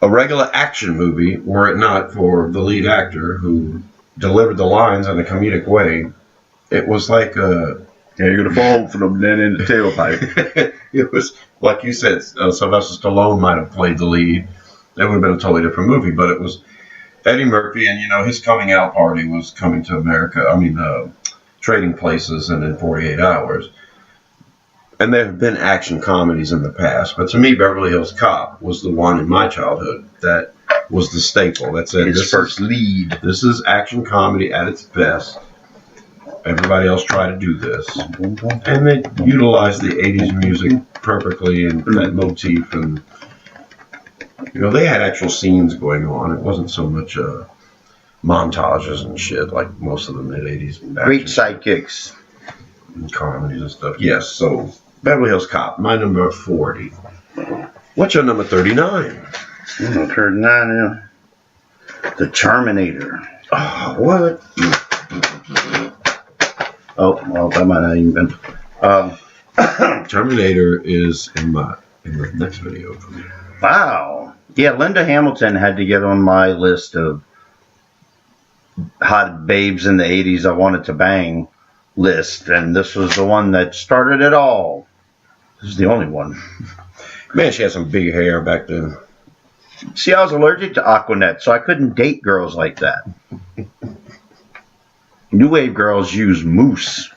regular action movie, were it not for the lead actor who delivered the lines in a comedic way. It was like a... Yeah, you're going to fall from them then in the tailpipe. It was, like you said, Sylvester Stallone might have played the lead. That would have been a totally different movie, but it was Eddie Murphy, and, his coming out party was coming to America. Trading Places and in 48 Hours. And there have been action comedies in the past, but to me, Beverly Hills Cop was the one in my childhood that was the staple. That's it. His first lead. This is action comedy at its best. Everybody else tried to do this. And they utilized the 80s music perfectly and that motif. And, they had actual scenes going on. It wasn't so much montages and shit like most of the mid-80s. Great sidekicks. And comedies and stuff. Yes, so Beverly Hills Cop, my number 40. What's your number 39? 39, yeah. The Terminator. Oh, what? Oh, well, that might not even been. Terminator is in the next video for me. Wow. Yeah, Linda Hamilton had to get on my list of hot babes in the 80s I wanted to bang list, and this was the one that started it all. This is the only one. Man, she had some big hair back then. See, I was allergic to Aquanet, so I couldn't date girls like that. New Wave girls use mousse,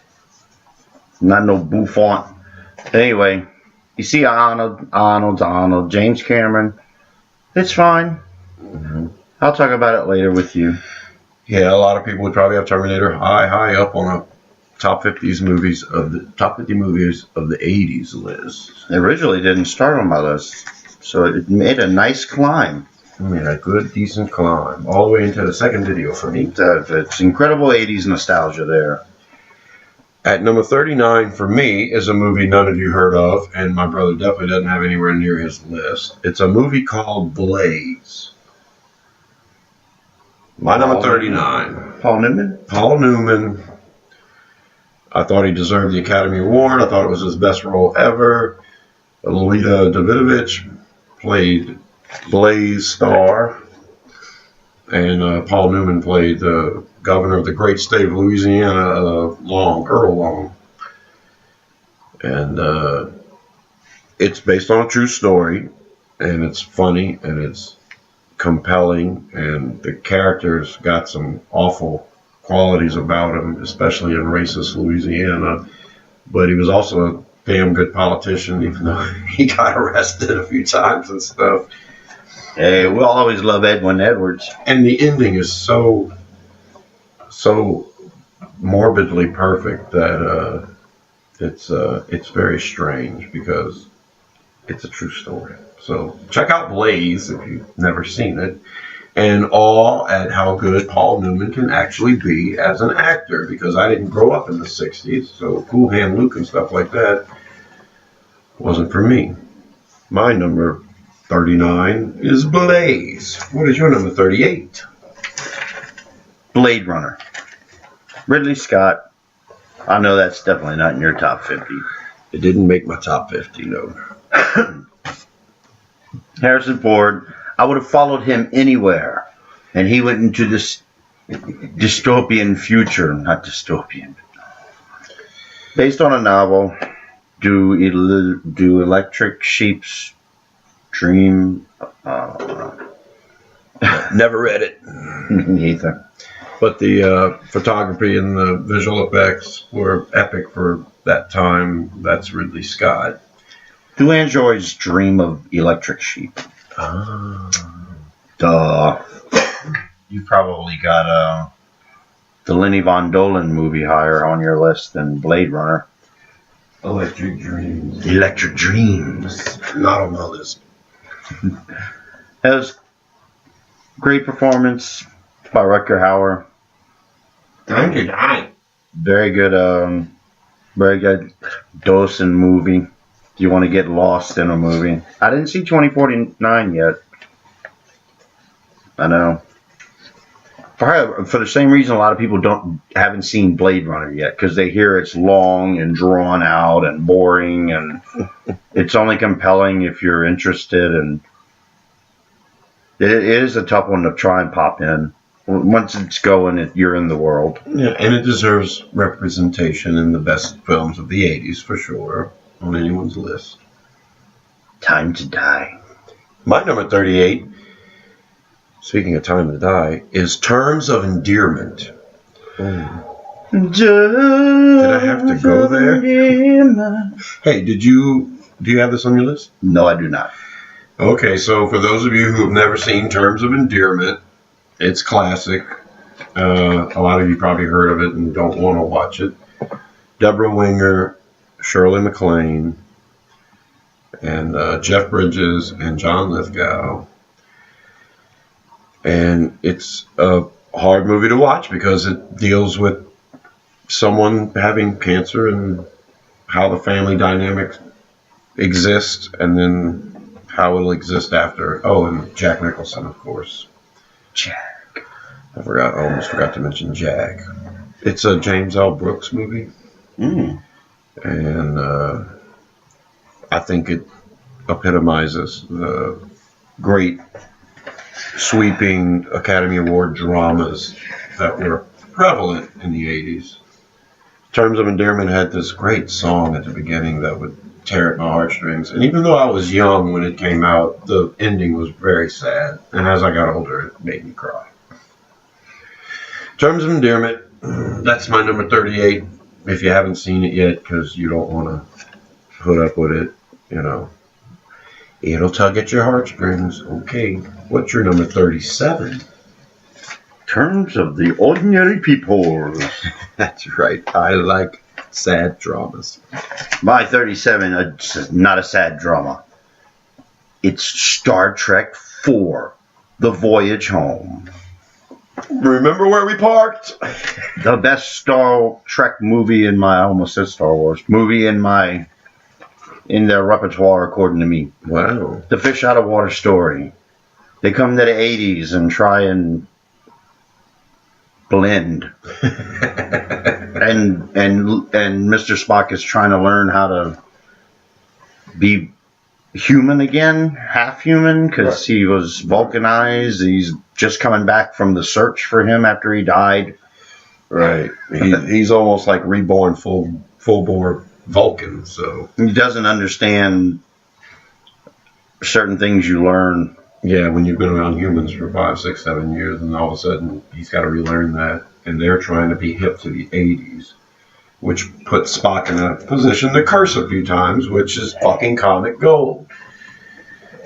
not no bouffant. Anyway, you see Arnold, James Cameron. It's fine. Mm-hmm. I'll talk about it later with you. Yeah, a lot of people would probably have Terminator high up on a top 50 movies of the 80s list. It originally didn't start on my list, so it made a nice climb. made a good, decent climb all the way into the second video for me. It's incredible 80s nostalgia there. At number 39 for me is a movie none of you heard of, and my brother definitely doesn't have anywhere near his list. It's a movie called Blaze. My number 39. Paul Newman? Paul Newman. I thought he deserved the Academy Award. I thought it was his best role ever. Lolita Davidovich played Blaze Star, and Paul Newman played the governor of the great state of Louisiana, Earl Long. And it's based on a true story, and it's funny, and it's compelling, and the characters got some awful qualities about him, especially in racist Louisiana. But he was also a damn good politician, even though he got arrested a few times and stuff. Hey, we'll always love Edwin Edwards. And the ending is so morbidly perfect that it's very strange because it's a true story. So check out Blaze if you've never seen it, and awe at how good Paul Newman can actually be as an actor, because I didn't grow up in the 60s, so Cool Hand Luke and stuff like that wasn't for me. My number 39 is Blaze. What is your number 38? Blade Runner. Ridley Scott. I know that's definitely not in your top 50. It didn't make my top 50, no. Harrison Ford. I would have followed him anywhere, and he went into this dystopian future. Not dystopian. Based on a novel. Do Electric Sheep's Dream? Never read it. Neither. But the photography and the visual effects were epic for that time. That's Ridley Scott. Do androids dream of electric sheep? Duh. You probably got the Lenny Von Dolan movie higher on your list than Blade Runner. Electric Dreams. Electric Dreams. Not on my list. Has great performance by Rutger Hauer. Very good Dawson movie. Do you want to get lost in a movie? I didn't see 2049 yet. I know. For the same reason, a lot of people haven't seen Blade Runner yet, because they hear it's long and drawn out and boring, and it's only compelling if you're interested. And it is a tough one to try and pop in. Once it's going, you're in the world. Yeah, and it deserves representation in the best films of the 80s for sure on anyone's list. Time to Die. My number 38. Speaking of Time to Die, is Terms of Endearment. Did I have to go there? Hey, do you have this on your list? No, I do not. Okay, so for those of you who have never seen Terms of Endearment, it's classic. A lot of you probably heard of it and don't want to watch it. Deborah Winger, Shirley MacLaine, and Jeff Bridges and John Lithgow. And it's a hard movie to watch because it deals with someone having cancer and how the family dynamics exist, and then how it'll exist after. Oh, and Jack Nicholson, of course. Jack. I almost forgot to mention Jack. It's a James L. Brooks movie. And I think it epitomizes the great sweeping Academy Award dramas that were prevalent in the 80s. Terms of Endearment had this great song at the beginning that would tear at my heartstrings. And even though I was young when it came out, the ending was very sad. And as I got older, it made me cry. Terms of Endearment, that's my number 38. If you haven't seen it yet, because you don't want to put up with it, it'll tug at your heartstrings. Okay, what's your number 37? Terms of the Ordinary People. That's right. I like sad dramas. My 37, not a sad drama. It's Star Trek 4, The Voyage Home. Remember where we parked? The best Star Trek movie in my, I almost said Star Wars, movie in their repertoire, according to me. Wow. The Fish Out of Water story. They come to the 80s and try and blend. and Mr. Spock is trying to learn how to be human again, half human, because he was Vulcanized. He's just coming back from the search for him after he died. Right. He's almost like reborn full-bore Vulcan, so. He doesn't understand certain things you learn. Yeah, when you've been around humans for 5, 6, 7 years, and all of a sudden he's got to relearn that, and they're trying to be hip to the 80s, which puts Spock in a position to curse a few times, which is fucking comic gold.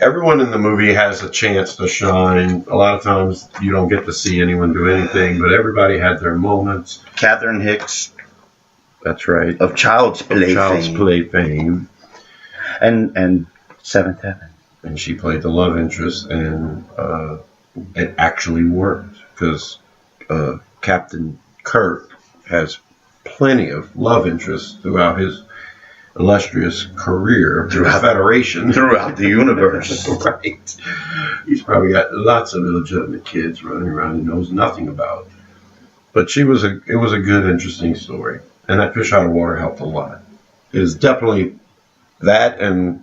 Everyone in the movie has a chance to shine. A lot of times you don't get to see anyone do anything, but everybody had their moments. Catherine Hicks. That's right. Of Child's Play fame. And Seventh Heaven. And she played the love interest, and it actually worked, because Captain Kirk has plenty of love interests throughout his illustrious career throughout the Federation. Throughout the universe. Right. He's probably got lots of illegitimate kids running around he knows nothing about. But it was a good, interesting story. And that Fish Out of Water helped a lot. It is definitely that and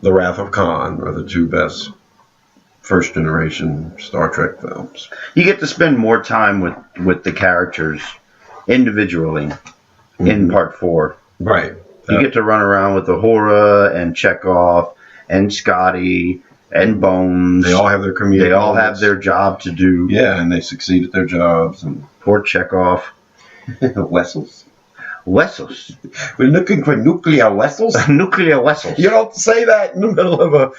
The Wrath of Khan are the two best first-generation Star Trek films. You get to spend more time with the characters individually in Part 4. Right. You get to run around with Uhura and Chekhov and Scotty and Bones. They all have their community. They all have their job to do. Yeah, and they succeed at their jobs. And poor Chekhov. Wessels. Wessels. We're looking for nuclear vessels. Nuclear vessels. You don't say that in the middle of a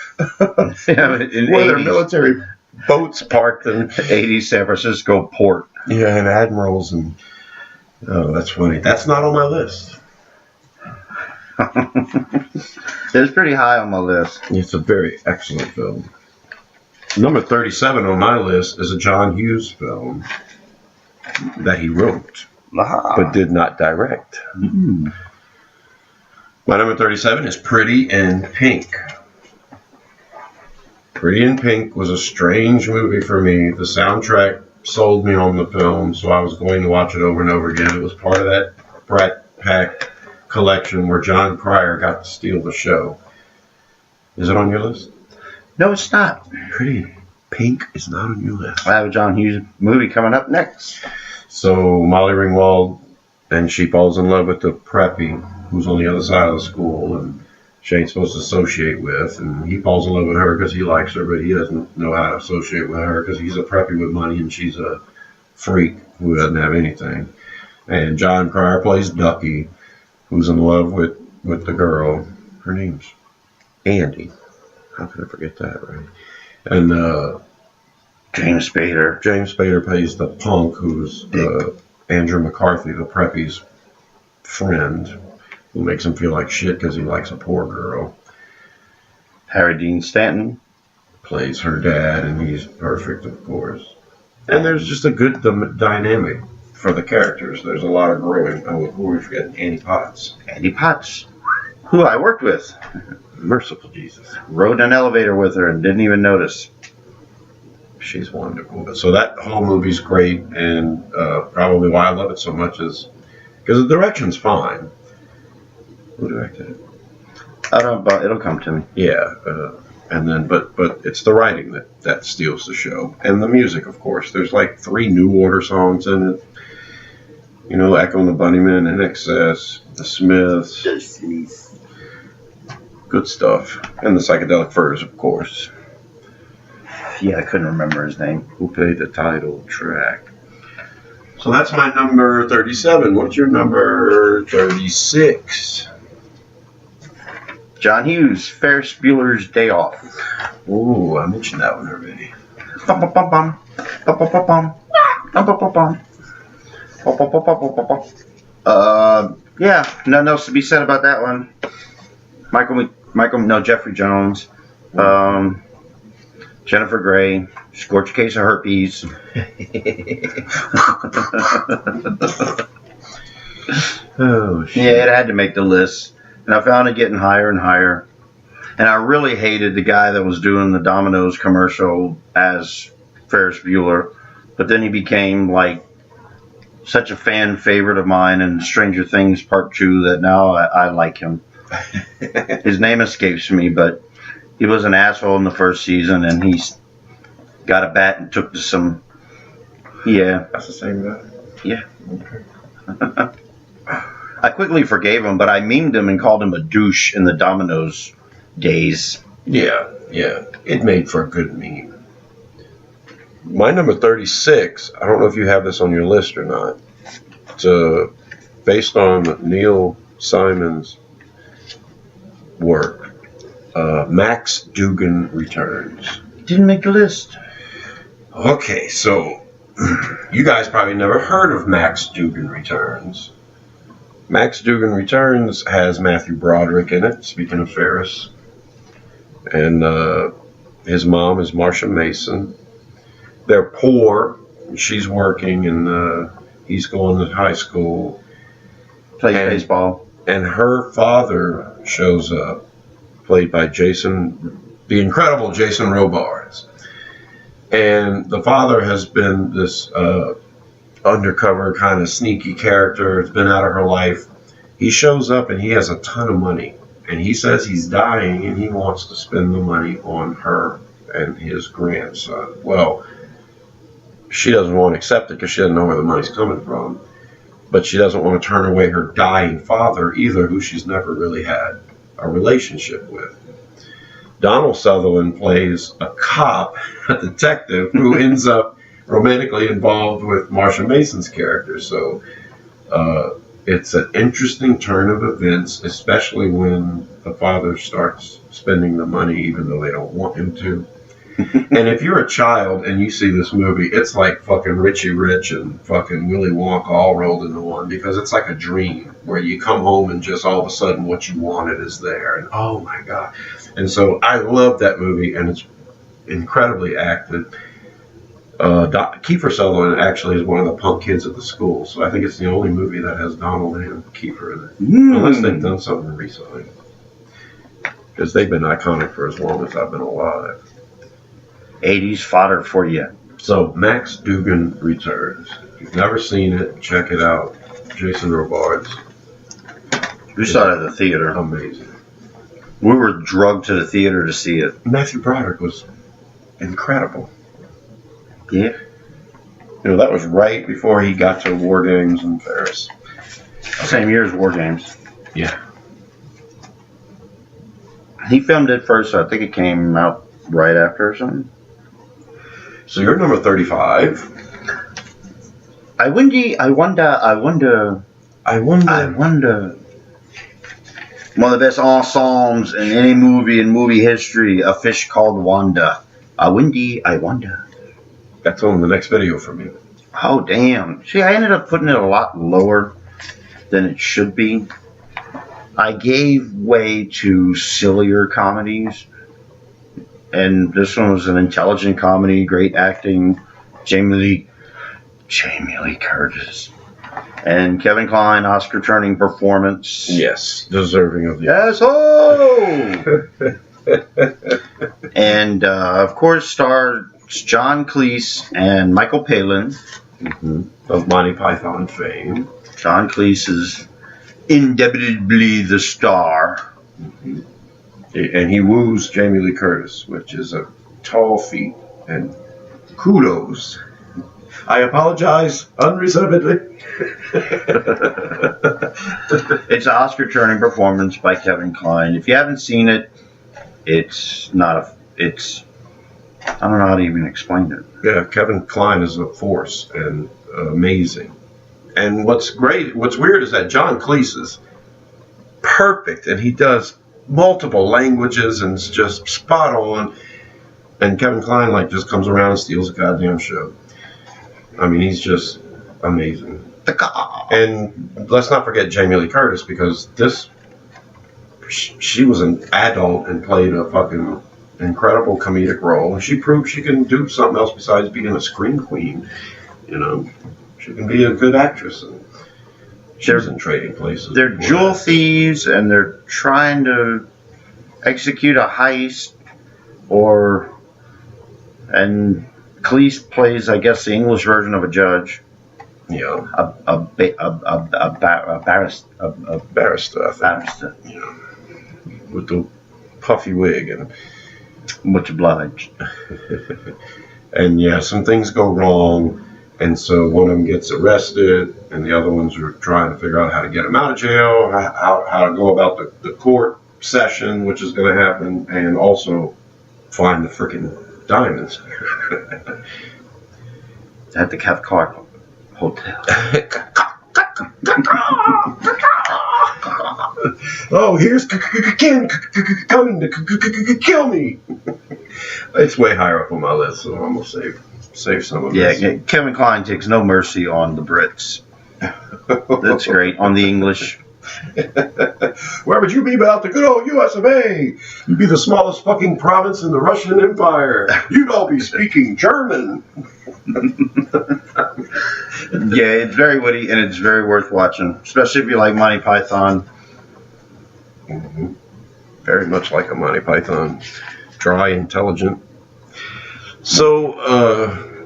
where there are military boats parked in 80s San Francisco port. Yeah, and admirals and that's funny. That's not on my list. It's pretty high on my list. It's a very excellent film. Number 37 on my list is a John Hughes film that he wrote, but did not direct. Mm. My number 37 is Pretty in Pink. Pretty in Pink was a strange movie for me. The soundtrack sold me on the film, so I was going to watch it over and over again. It was part of that Brat Pack collection where John Cryer got to steal the show. Is it on your list? No, it's not. Pretty Pink is not on your list. I have a John Hughes movie coming up next. So Molly Ringwald, and she falls in love with the preppy who's on the other side of the school, and she ain't supposed to associate with, and he falls in love with her because he likes her, but he doesn't know how to associate with her because he's a preppy with money and she's a freak who doesn't have anything. And John Cryer plays Ducky, who's in love with the girl. Her name's Andy. How could I forget that, right? And James Spader. James Spader plays the punk, who's Andrew McCarthy, the preppy's friend, who makes him feel like shit because he likes a poor girl. Harry Dean Stanton plays her dad, and he's perfect, of course. And there's just a good dynamic for the characters. There's a lot of growing. Oh, who are we forgetting? Annie Potts. Annie Potts, who I worked with. Merciful Jesus. Rode an elevator with her and didn't even notice. She's wonderful. So that whole movie's great, and probably why I love it so much is because the direction's fine. Who directed it? I don't know, it'll come to me. Yeah, and then but it's the writing that steals the show, and the music, of course. There's like 3 New Order songs in it. You know, Echo and the Bunnymen, In Excess, The Smiths. Good stuff. And the Psychedelic Furs, of course. Yeah, I couldn't remember his name. Who played the title track. So that's my number 37. What's your number 36? John Hughes, Ferris Bueller's Day Off. Ooh, I mentioned that one already. Bum, bum, bum, bum. Bum, bum, bum, bum. Bum, bum, bum, bum. Bum, bum, bum, bum, bum, bum. Yeah, nothing else to be said about that one. Jeffrey Jones. Jennifer Grey, scorch a case of herpes. Oh shit. Yeah, it had to make the list. And I found it getting higher and higher. And I really hated the guy that was doing the Domino's commercial as Ferris Bueller. But then he became like such a fan favorite of mine in Stranger Things Part 2 that now I like him. His name escapes me, but he was an asshole in the first season, and he's got a bat and took to some. Yeah. That's the same guy? Yeah. Okay. I quickly forgave him, but I memed him and called him a douche in the Domino's days. Yeah. It made for a good meme. My number 36, I don't know if you have this on your list or not. It's based on Neil Simon's work. Max Dugan Returns. Didn't make the list. Okay, so you guys probably never heard of Max Dugan Returns. Max Dugan Returns has Matthew Broderick in it, speaking of Ferris. And his mom is Marsha Mason. They're poor. She's working, and he's going to high school. Plays baseball. And her father shows up, played by the incredible Jason Robards. And the father has been this undercover kind of sneaky character. It's been out of her life. He shows up and he has a ton of money. And he says he's dying and he wants to spend the money on her and his grandson. Well, she doesn't want to accept it because she doesn't know where the money's coming from. But she doesn't want to turn away her dying father either, who she's never really had a relationship with. Donald Sutherland plays a cop, a detective, who ends up romantically involved with Marsha Mason's character. So it's an interesting turn of events, especially when the father starts spending the money even though they don't want him to. And if you're a child and you see this movie, it's like fucking Richie Rich and fucking Willy Wonka all rolled into one, because it's like a dream where you come home and just all of a sudden what you wanted is there. And oh my God. And so I love that movie, and it's incredibly acted. Kiefer Sutherland actually is one of the punk kids at the school, so I think it's the only movie that has Donald and Kiefer in it. Unless they've done something recently. Because they've been iconic for as long as I've been alive. 80s fodder for you. So, Max Dugan Returns. If you've never seen it, check it out. Jason Robards. We saw it at the theater. Amazing. We were drugged to the theater to see it. Matthew Broderick was incredible. Yeah. You know, that was right before he got to War Games in Paris. Same year as War Games. Yeah. He filmed it first, so I think it came out right after or something. So you're number 35. I wonder. One of the best ensembles in any movie in movie history, A Fish Called Wanda. I wonder. That's on the next video for me. Oh, damn. See, I ended up putting it a lot lower than it should be. I gave way to sillier comedies. And this one was an intelligent comedy, great acting. Jamie Lee Curtis. And Kevin Kline, Oscar-turning performance. Yes, deserving of the Asshole! And, of course, stars John Cleese and Michael Palin. Of Monty Python fame. John Cleese is indubitably the star. And he woos Jamie Lee Curtis, which is a tall feat. And kudos. I apologize unreservedly. It's an Oscar-turning performance by Kevin Kline. If you haven't seen it, I don't know how to even explain it. Yeah, Kevin Kline is a force and amazing. And what's weird is that John Cleese is perfect, and he does multiple languages and is just spot on. And Kevin Kline just comes around and steals the goddamn show. I mean, he's just amazing. And let's not forget Jamie Lee Curtis, because she was an adult and played a fucking incredible comedic role. She proved she can do something else besides being a scream queen. You know, she can be a good actress. And she was in Trading Places. They're jewel thieves, and they're trying to execute a heist, and Cleese plays, I guess, the English version of a judge. Yeah. A barrister. Barrister, I think. Barrister. Yeah. With the puffy wig and much obliged. And yeah, some things go wrong, and so one of them gets arrested, and the other ones are trying to figure out how to get him out of jail, how to go about the court session, which is going to happen, and also find the freaking diamonds at the Cathcart Hotel. Oh, here's Ken coming to kill me. It's way higher up on my list, so I'm gonna save some of this. Yeah, Kevin Kline takes no mercy on the Brits. That's great. On the English. Where would you be without the good old US of A? You'd be the smallest fucking province in the Russian Empire. You'd all be speaking German. Yeah, it's very witty and it's very worth watching, especially if you like Monty Python. Mm-hmm. Very much like a Monty Python. Dry, intelligent. So,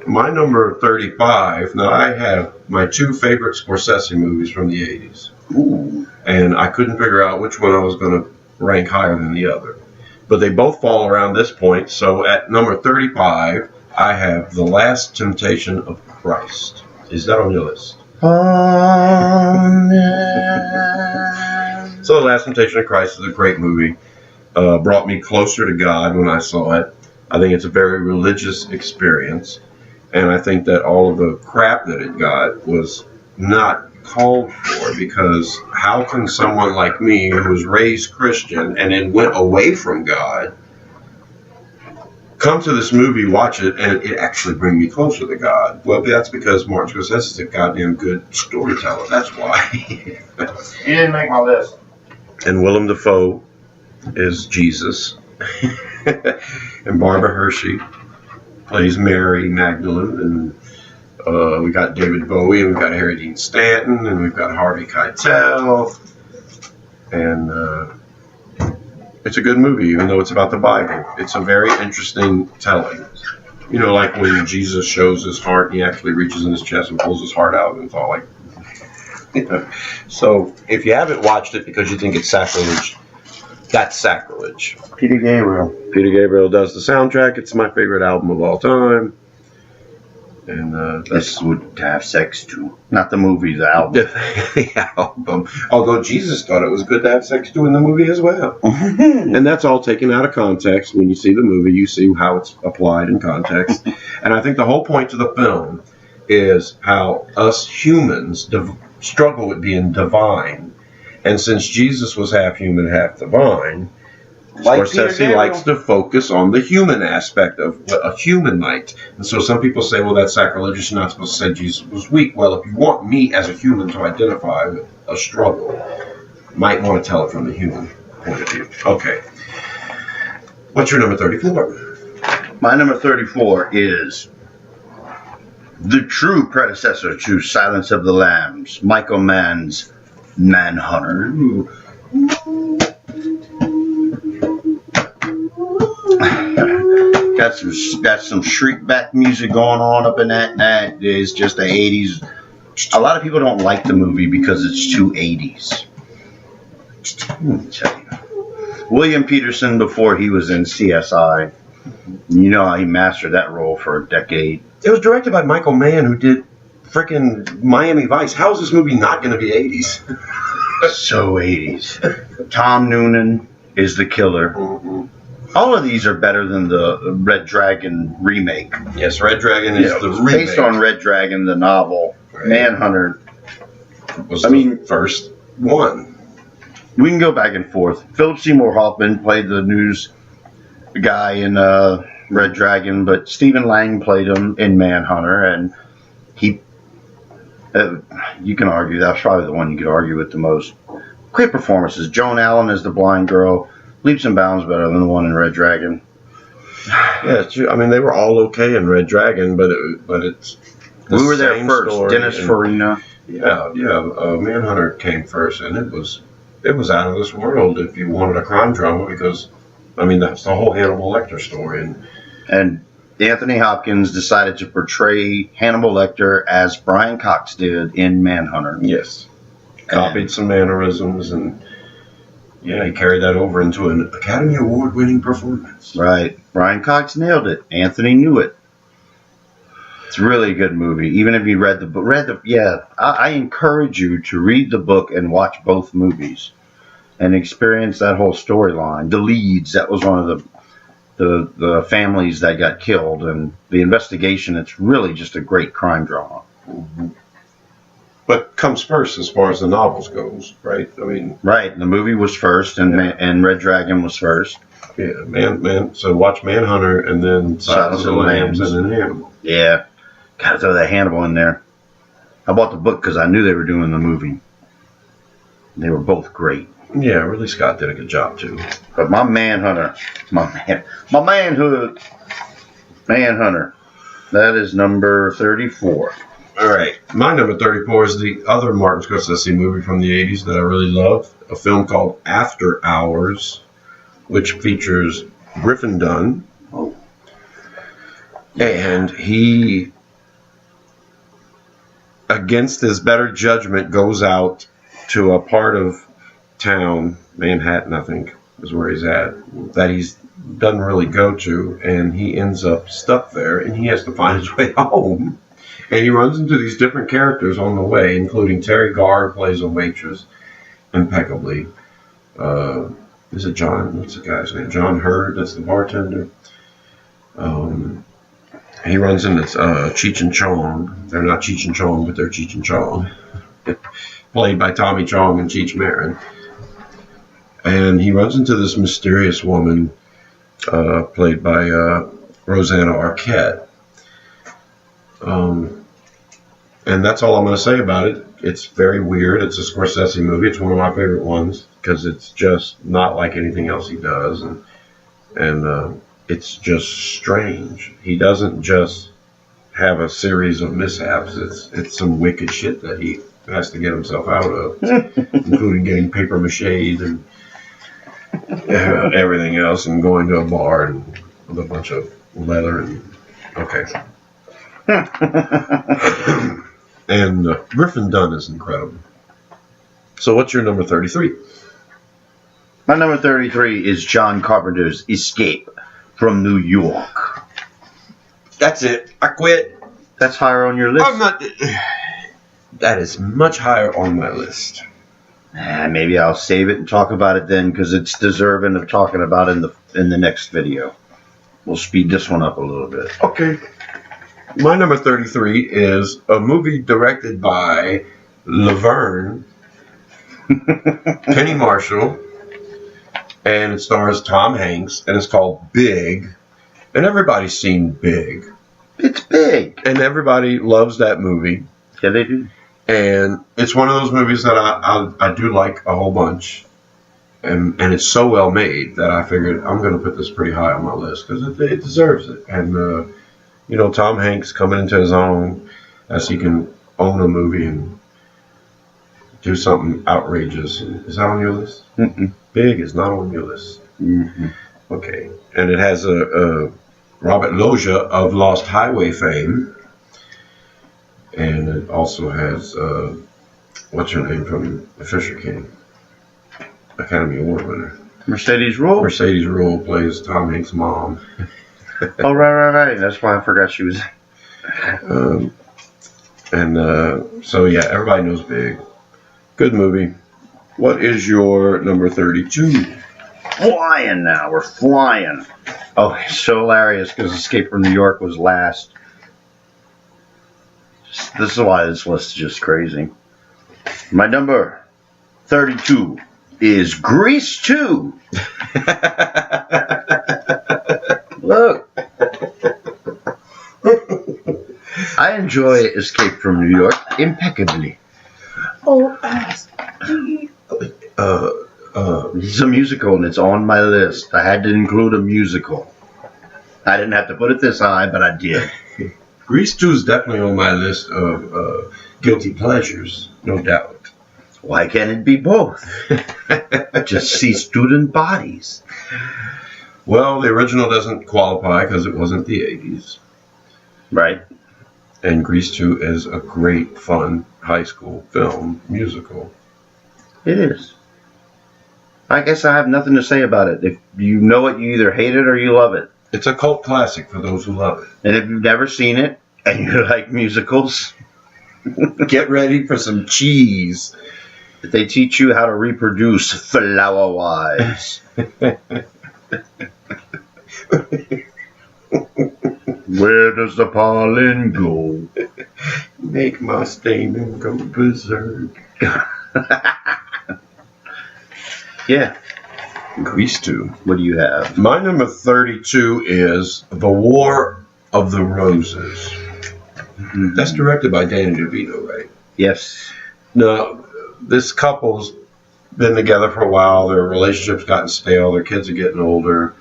my number 35, now I have my two favorite Scorsese movies from the 80s. Ooh. And I couldn't figure out which one I was going to rank higher than the other. But they both fall around this point. So at number 35, I have The Last Temptation of Christ. Is that on your list? So The Last Temptation of Christ is a great movie. Brought me closer to God when I saw it. I think it's a very religious experience. And I think that all of the crap that it got was not called for, because how can someone like me who was raised Christian and then went away from God come to this movie, watch it, and it actually bring me closer to God? Well, that's because Martin Scorsese is a goddamn good storyteller. That's why. He didn't make my list. And Willem Dafoe is Jesus. And Barbara Hershey plays Mary Magdalene, and we got David Bowie, and we've got Harry Dean Stanton, and we've got Harvey Keitel, and it's a good movie, even though it's about the Bible. It's a very interesting telling. You know, like when Jesus shows his heart, he actually reaches in his chest and pulls his heart out, and it's all like, you know. So if you haven't watched it because you think it's sacrilege, that's sacrilege. Peter Gabriel. Peter Gabriel does the soundtrack. It's my favorite album of all time. And This would have sex too. Not the movie, the album. The album. Although Jesus thought it was good to have sex too in the movie as well. And that's all taken out of context. When you see the movie, you see how it's applied in context. And I think the whole point of the film is how us humans struggle with being divine. And since Jesus was half human, half divine, Scorsese likes to focus on the human aspect of what a human might. And so some people say, well, that's sacrilegious. You're not supposed to say Jesus was weak. Well, if you want me as a human to identify with a struggle, you might want to tell it from the human point of view. Okay. What's your number 34? My number 34 is the true predecessor to Silence of the Lambs, Michael Mann's Manhunter. Ooh. Got some shriek back music going on up in that. That is just the 80s. A lot of people don't like the movie because it's too 80s. William Peterson, before he was in CSI, you know how he mastered that role for a decade. It was directed by Michael Mann, who did frickin' Miami Vice. How is this movie not going to be 80s? So 80s. Tom Noonan is the killer. Mm-hmm. All of these are better than the Red Dragon remake. Yes, Red Dragon is the remake. Based on Red Dragon, the novel. Right. Manhunter was the first one. We can go back and forth. Philip Seymour Hoffman played the news guy in Red Dragon, but Stephen Lang played him in Manhunter, and he. You can argue that's probably the one you could argue with the most. Great performances. Joan Allen as the blind girl. Leaps and bounds better than the one in Red Dragon. Yeah, it's true. I mean, they were all okay in Red Dragon, but it's We were there same first. story, Dennis and- Farina. Yeah, Manhunter came first, and it was out of this world if you wanted a crime drama because, I mean, that's the whole Hannibal Lecter story, And Anthony Hopkins decided to portray Hannibal Lecter as Brian Cox did in Manhunter. yes, copied some mannerisms, and yeah, he carried that over into an Academy Award-winning performance. Right. Brian Cox nailed it. Anthony knew it. It's really a good movie. Even if you read the book, I encourage you to read the book and watch both movies and experience that whole storyline. The leads, that was one of the families that got killed, and the investigation. It's really just a great crime drama. Mm-hmm. But comes first as far as the novels goes, right? I mean, right. The movie was first, and Red Dragon was first. Yeah, So watch Manhunter, and then Silence of the Lambs, and then Hannibal. Yeah, gotta throw that Hannibal in there. I bought the book because I knew they were doing the movie. They were both great. Yeah, Ridley Scott did a good job too. But my Manhunter, my manhood, Manhunter, that is number 34. All right, my number 34 is the other Martin Scorsese movie from the 80s that I really love, a film called After Hours, which features Griffin Dunn. Oh. And he, against his better judgment, goes out to a part of town, Manhattan, I think, is where he's at, that he doesn't really go to, and he ends up stuck there, and he has to find his way home. And he runs into these different characters on the way, including Terry Garr, who plays a waitress impeccably. Is it John? What's the guy's name? John Hurd, that's the bartender. He runs into Cheech and Chong. They're not Cheech and Chong, but they're Cheech and Chong. Played by Tommy Chong and Cheech Marin. And he runs into this mysterious woman played by Rosanna Arquette. And that's all I'm going to say about it. It's very weird. It's a Scorsese movie. It's one of my favorite ones because it's just not like anything else he does. And it's just strange. He doesn't just have a series of mishaps. It's some wicked shit that he has to get himself out of, including getting paper mache'd and everything else, and going to a bar and with a bunch of leather and okay. And Griffin Dunn is incredible. So what's your number 33? My number 33 is John Carpenter's Escape from New York. That's it. I quit. That's higher on your list? I'm not. That is much higher on my list. Maybe I'll save it and talk about it then, because it's deserving of talking about in the next video. We'll speed this one up a little bit. Okay. My number 33 is a movie directed by Laverne Penny Marshall, and it stars Tom Hanks, and it's called Big. And everybody's seen Big. It's big. And everybody loves that movie. Yeah, they do. And it's one of those movies that I do like a whole bunch. And it's so well made that I figured I'm going to put this pretty high on my list because it deserves it. And, Tom Hanks coming into his own as he can own a movie and do something outrageous. Is that on your list? Mm-mm. Big is not on your list. Mm-hmm. Okay. And it has a Robert Loggia of Lost Highway fame. And it also has, what's her name from The Fisher King? Academy Award winner. Mercedes Ruehl? Mercedes Ruehl plays Tom Hanks' mom. Oh, right. That's why I forgot she was... So, yeah, everybody knows Big. Good movie. What is your number 32? Flying now. We're flying. Oh, it's so hilarious because Escape from New York was last. This is why this list is just crazy. My number 32 is Grease 2. Look. I enjoy Escape from New York impeccably. O-S-D. It's a musical and it's on my list. I had to include a musical. I didn't have to put it this high, but I did. Grease 2 is definitely on my list of guilty pleasures, no doubt. Why can't it be both? Just see student bodies. Well, the original doesn't qualify because it wasn't the 80s. Right. And Grease 2 is a great, fun high school film musical. It is. I guess I have nothing to say about it. If you know it, you either hate it or you love it. It's a cult classic for those who love it. And if you've never seen it and you like musicals, get ready for some cheese. They teach you how to reproduce flower-wise. Where does the pollen go? Make my stamen go berserk. Yeah. Grease 2. What do you have? My number 32 is The War of the Roses. Mm-hmm. That's directed by Danny DeVito, right? Yes. Now, this couple's been together for a while. Their relationship's gotten stale. Their kids are getting older.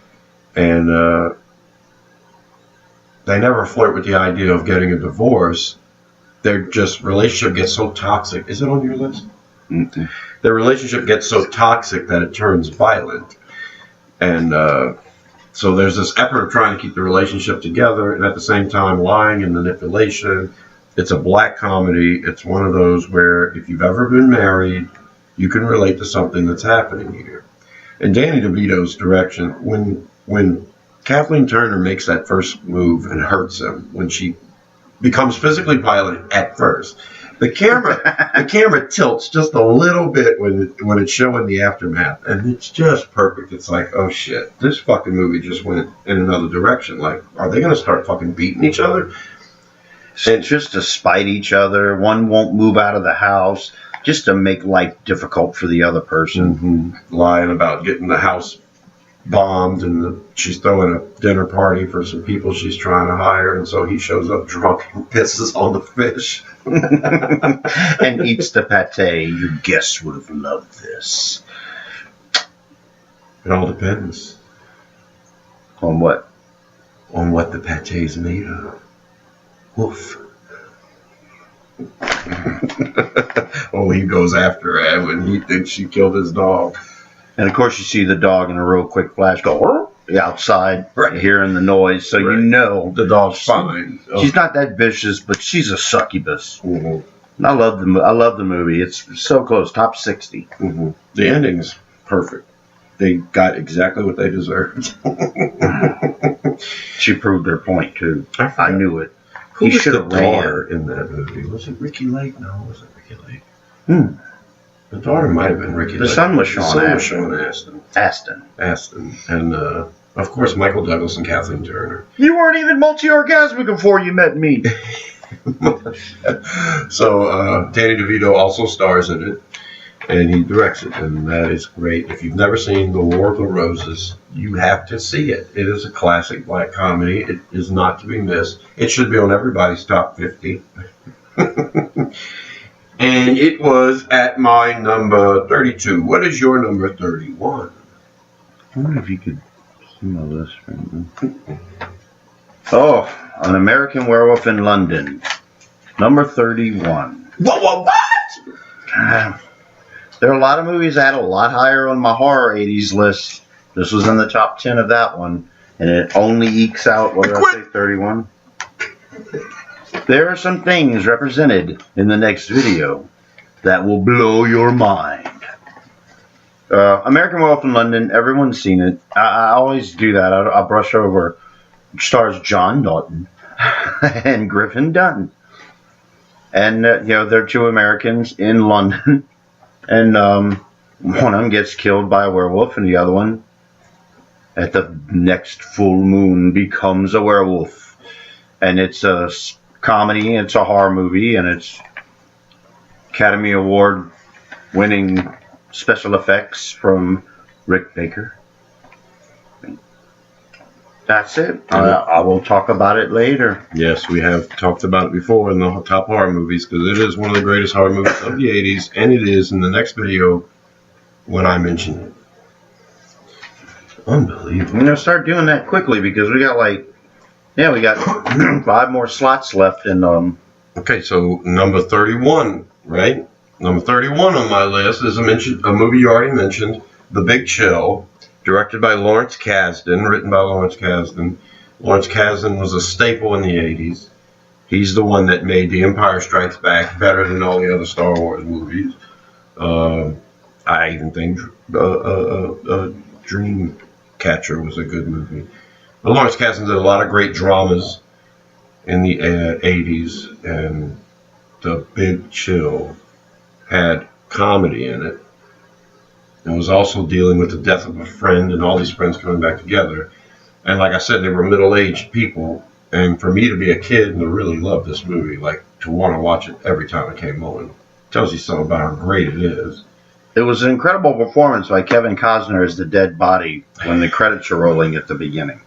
And they never flirt with the idea of getting a divorce. Their relationship gets so toxic. Is it on your list? Mm-hmm. Their relationship gets so toxic that it turns violent. And so there's this effort of trying to keep the relationship together and at the same time lying and manipulation. It's a black comedy. It's one of those where if you've ever been married, you can relate to something that's happening here. And Danny DeVito's direction, when Kathleen Turner makes that first move and hurts him, when she becomes physically violent at first, the camera tilts just a little bit when it's showing the aftermath, and it's just perfect. It's like, oh shit, this fucking movie just went in another direction. Like, are they gonna start fucking beating each other? And just to spite each other. One won't move out of the house just to make life difficult for the other person. Mm-hmm. Lying about getting the house bombed, and she's throwing a dinner party for some people she's trying to hire, and so he shows up drunk and pisses on the fish. And eats the pate. Your guests would have loved this. It all depends. On what? On what the pate's made of. Woof. Oh, he goes after her when he thinks she killed his dog. And of course you see the dog in a real quick flash go outside, right, hearing the noise, so right, you know the dog's fine. She's not that vicious, but she's a succubus. Mm-hmm. I love the movie. It's so close, top 60. Mm-hmm. The ending's perfect. They got exactly what they deserved. She proved her point too. I knew it. Who he was should the have daughter ran. in that movie? Was it Ricky Lake? No, it wasn't Ricky Lake. The daughter might have been Ricky Lake. The son was Sean Astin. And, of course, Michael Douglas and Kathleen Turner. You weren't even multi-orgasmic before you met me. So, Danny DeVito also stars in it, and he directs it, and that is great. If you've never seen The War of the Roses, you have to see it. It is a classic black comedy. It is not to be missed. It should be on everybody's top 50. And it was at my number 32. What is your number 31? I wonder if you could see my list right now. Oh, An American Werewolf in London. Number 31. What? There are a lot of movies that had a lot higher on my horror 80s list. This was in the top 10 of that one. And it only ekes out, what did I say, 31? There are some things represented in the next video that will blow your mind. American Werewolf in London, everyone's seen it. I always do that. I brush over. It stars John Dalton and Griffin Dunn. And, they're two Americans in London. And one of them gets killed by a werewolf, and the other one, at the next full moon, becomes a werewolf. And it's a comedy, it's a horror movie, and it's Academy Award winning special effects from Rick Baker. That's it. I will talk about it later. Yes, we have talked about it before in the top horror movies, because it is one of the greatest horror movies of the 80s, and it is in the next video when I mention it. Unbelievable. I'm going to start doing that quickly because we got like Yeah, we got 5 more slots left in Okay, so number 31, right? Number 31 on my list is a movie you already mentioned, The Big Chill, directed by Lawrence Kasdan, written by Lawrence Kasdan. Lawrence Kasdan was a staple in the 80s. He's the one that made The Empire Strikes Back better than all the other Star Wars movies. I even think Dreamcatcher was a good movie. But Lawrence Kasdan did a lot of great dramas in the 80s, and The Big Chill had comedy in it. It was also dealing with the death of a friend and all these friends coming back together. And like I said, they were middle-aged people. And for me to be a kid and to really love this movie, like to want to watch it every time it came on, tells you something about how great it is. It was an incredible performance by Kevin Costner as the dead body when the credits are rolling at the beginning.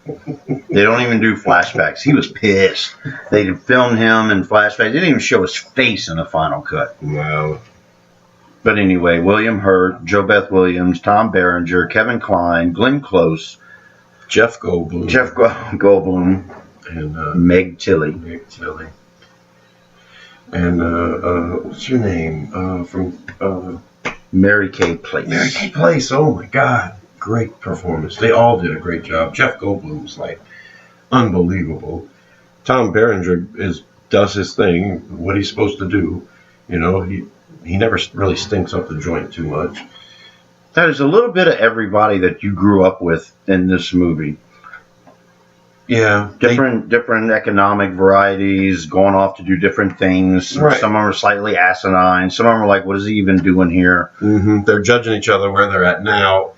They don't even do flashbacks. He was pissed. They filmed him in flashbacks. They didn't even show his face in the final cut. Wow. But anyway, William Hurt, Jo Beth Williams, Tom Berenger, Kevin Kline, Glenn Close, Jeff Goldblum, and Meg Tilly. And what's your name? From Mary Kay Place. Mary Kay Place. Oh my God, great performance. They all did a great job. Jeff Goldblum's like unbelievable. Tom Berenger does his thing, what he's supposed to do. You know, he never really stinks up the joint too much. There's a little bit of everybody that you grew up with in this movie. Yeah. Different economic varieties, going off to do different things. Right. Some of them are slightly asinine. Some of them are like, what is he even doing here? Mm-hmm. They're judging each other where they're at now,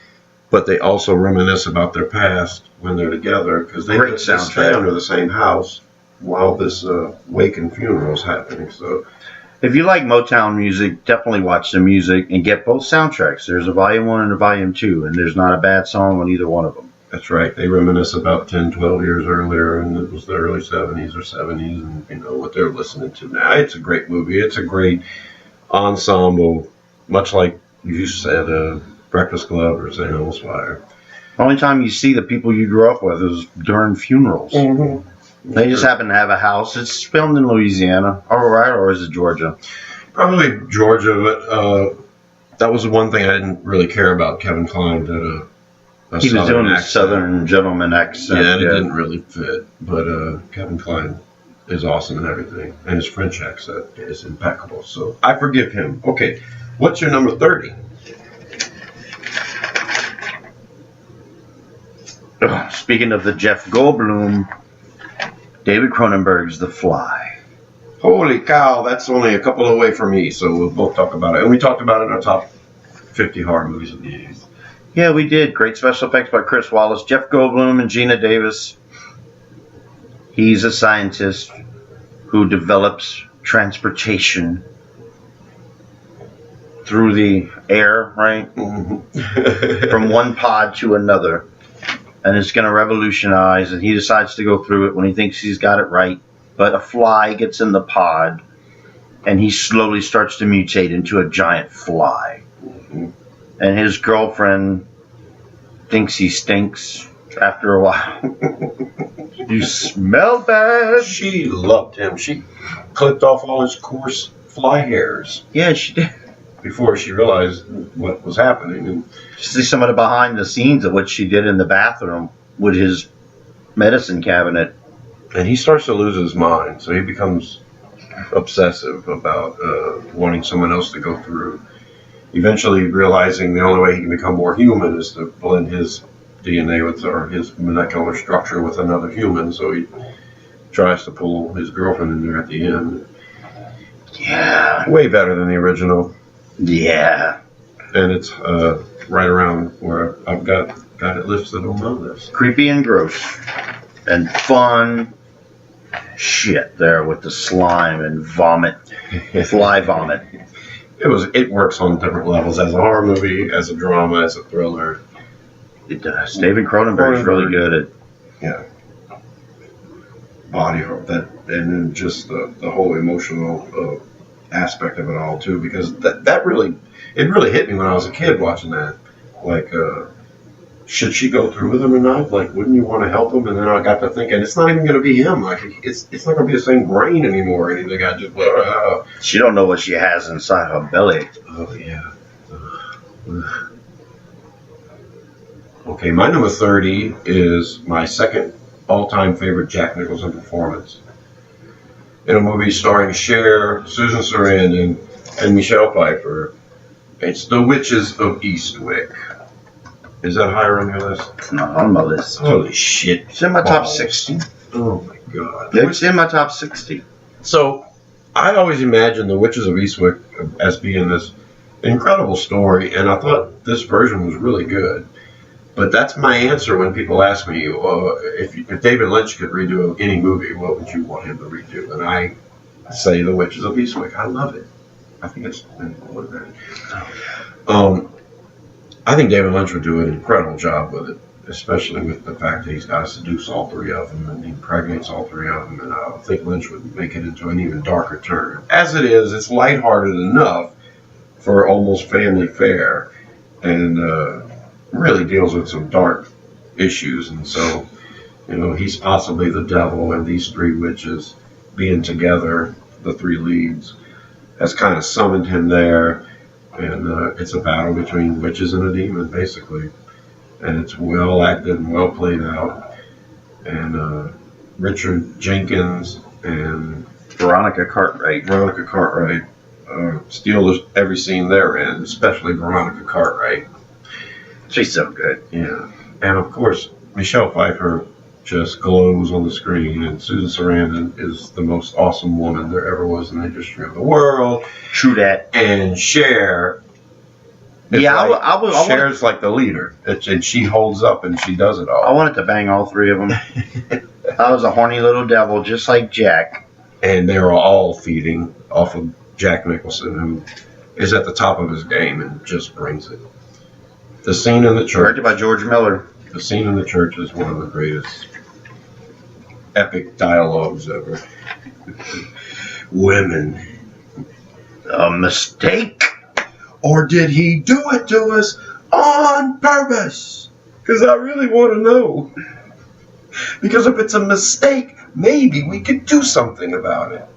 but they also reminisce about their past when they're together, because they stay under the same house while this wake and funeral is happening. So, if you like Motown music, definitely watch the music and get both soundtracks. There's a Volume 1 and a Volume 2, and there's not a bad song on either one of them. That's right. They reminisce about 10, 12 years earlier, and it was the early 70s or 70s, and you know what they're listening to now. It's a great movie. It's a great ensemble, much like you said, Breakfast Club or say Elmos Fire. The only time you see the people you grew up with is during funerals. Mm-hmm. They just happen to have a house. It's filmed in Louisiana, or is it Georgia? Probably Georgia, but that was the one thing I didn't really care about. Kevin Kline did he was doing a Southern gentleman accent. Yeah, it didn't really fit. But Kevin Kline is awesome and everything. And his French accent is impeccable. So I forgive him. Okay, what's your number 30? Speaking of the Jeff Goldblum, David Cronenberg's The Fly. Holy cow, that's only a couple away from me. So we'll both talk about it. And we talked about it in our top 50 horror movies of the 80s. Yeah, we did. Great special effects by Chris Wallace. Jeff Goldblum and Gina Davis. He's a scientist who develops transportation through the air, right? Mm-hmm. From one pod to another. And it's going to revolutionize, and he decides to go through it when he thinks he's got it right. But a fly gets in the pod, and he slowly starts to mutate into a giant fly. Mm-hmm. And his girlfriend thinks he stinks after a while. You smell bad. She loved him. She clipped off all his coarse fly hairs. Yeah, she did. Before she realized what was happening. And see some of the behind the scenes of what she did in the bathroom with his medicine cabinet. And he starts to lose his mind. So he becomes obsessive about wanting someone else to go through. Eventually realizing the only way he can become more human is to blend his DNA with, or his molecular structure with another human. So he tries to pull his girlfriend in there at the end. Yeah. Way better than the original. Yeah. And it's right around where I've got it listed on my list. Creepy and gross. And fun shit there with the slime and vomit. Fly vomit. It works on different levels as a horror movie, as a drama, as a thriller. It does. David Cronenberg's really good at body horror, and then just the whole emotional aspect of it all too, because that really hit me when I was a kid watching that. Like should she go through with him or not? Like, wouldn't you want to help him? And then I got to thinking, it's not even going to be him. Like, it's not going to be the same brain anymore. And the guy just, She don't know what she has inside her belly. oh yeah. Okay, my number 30 is my second all-time favorite Jack Nicholson performance in a movie starring Cher, Susan Sarandon, and Michelle Pfeiffer. It's The Witches of Eastwick. Is that higher on your list? It's not on my list. Holy shit. It's in my top 60. Oh my god. It's in my top 60. So, I always imagined The Witches of Eastwick as being this incredible story, and I thought this version was really good. But that's my answer when people ask me, if David Lynch could redo any movie, what would you want him to redo? And I say The Witches of Eastwick. I love it. I think it's I think David Lynch would do an incredible job with it, especially with the fact that he's got to seduce all three of them and he impregnates all three of them. And I think Lynch would make it into an even darker turn. As it is, it's lighthearted enough for almost family fare, and really deals with some dark issues. And so, he's possibly the devil, and these three witches being together, the three leads, has kind of summoned him there. And it's a battle between witches and a demon, basically. And it's well acted and well played out. And Richard Jenkins and Veronica Cartwright steal every scene they're in, especially Veronica Cartwright. She's so good. Yeah. And of course, Michelle Pfeiffer just glows on the screen, and Susan Sarandon is the most awesome woman there ever was in the history of the world. True that. And Cher, Cher's like the leader, and she holds up and she does it all. I wanted to bang all three of them. I was a horny little devil, just like Jack. And they were all feeding off of Jack Nicholson, who is at the top of his game and just brings it. The scene in the church. Directed by George Miller. The scene in the church is one of the greatest epic dialogues ever. Women. A mistake? Or did he do it to us on purpose? Because I really want to know. Because if it's a mistake, maybe we could do something about it.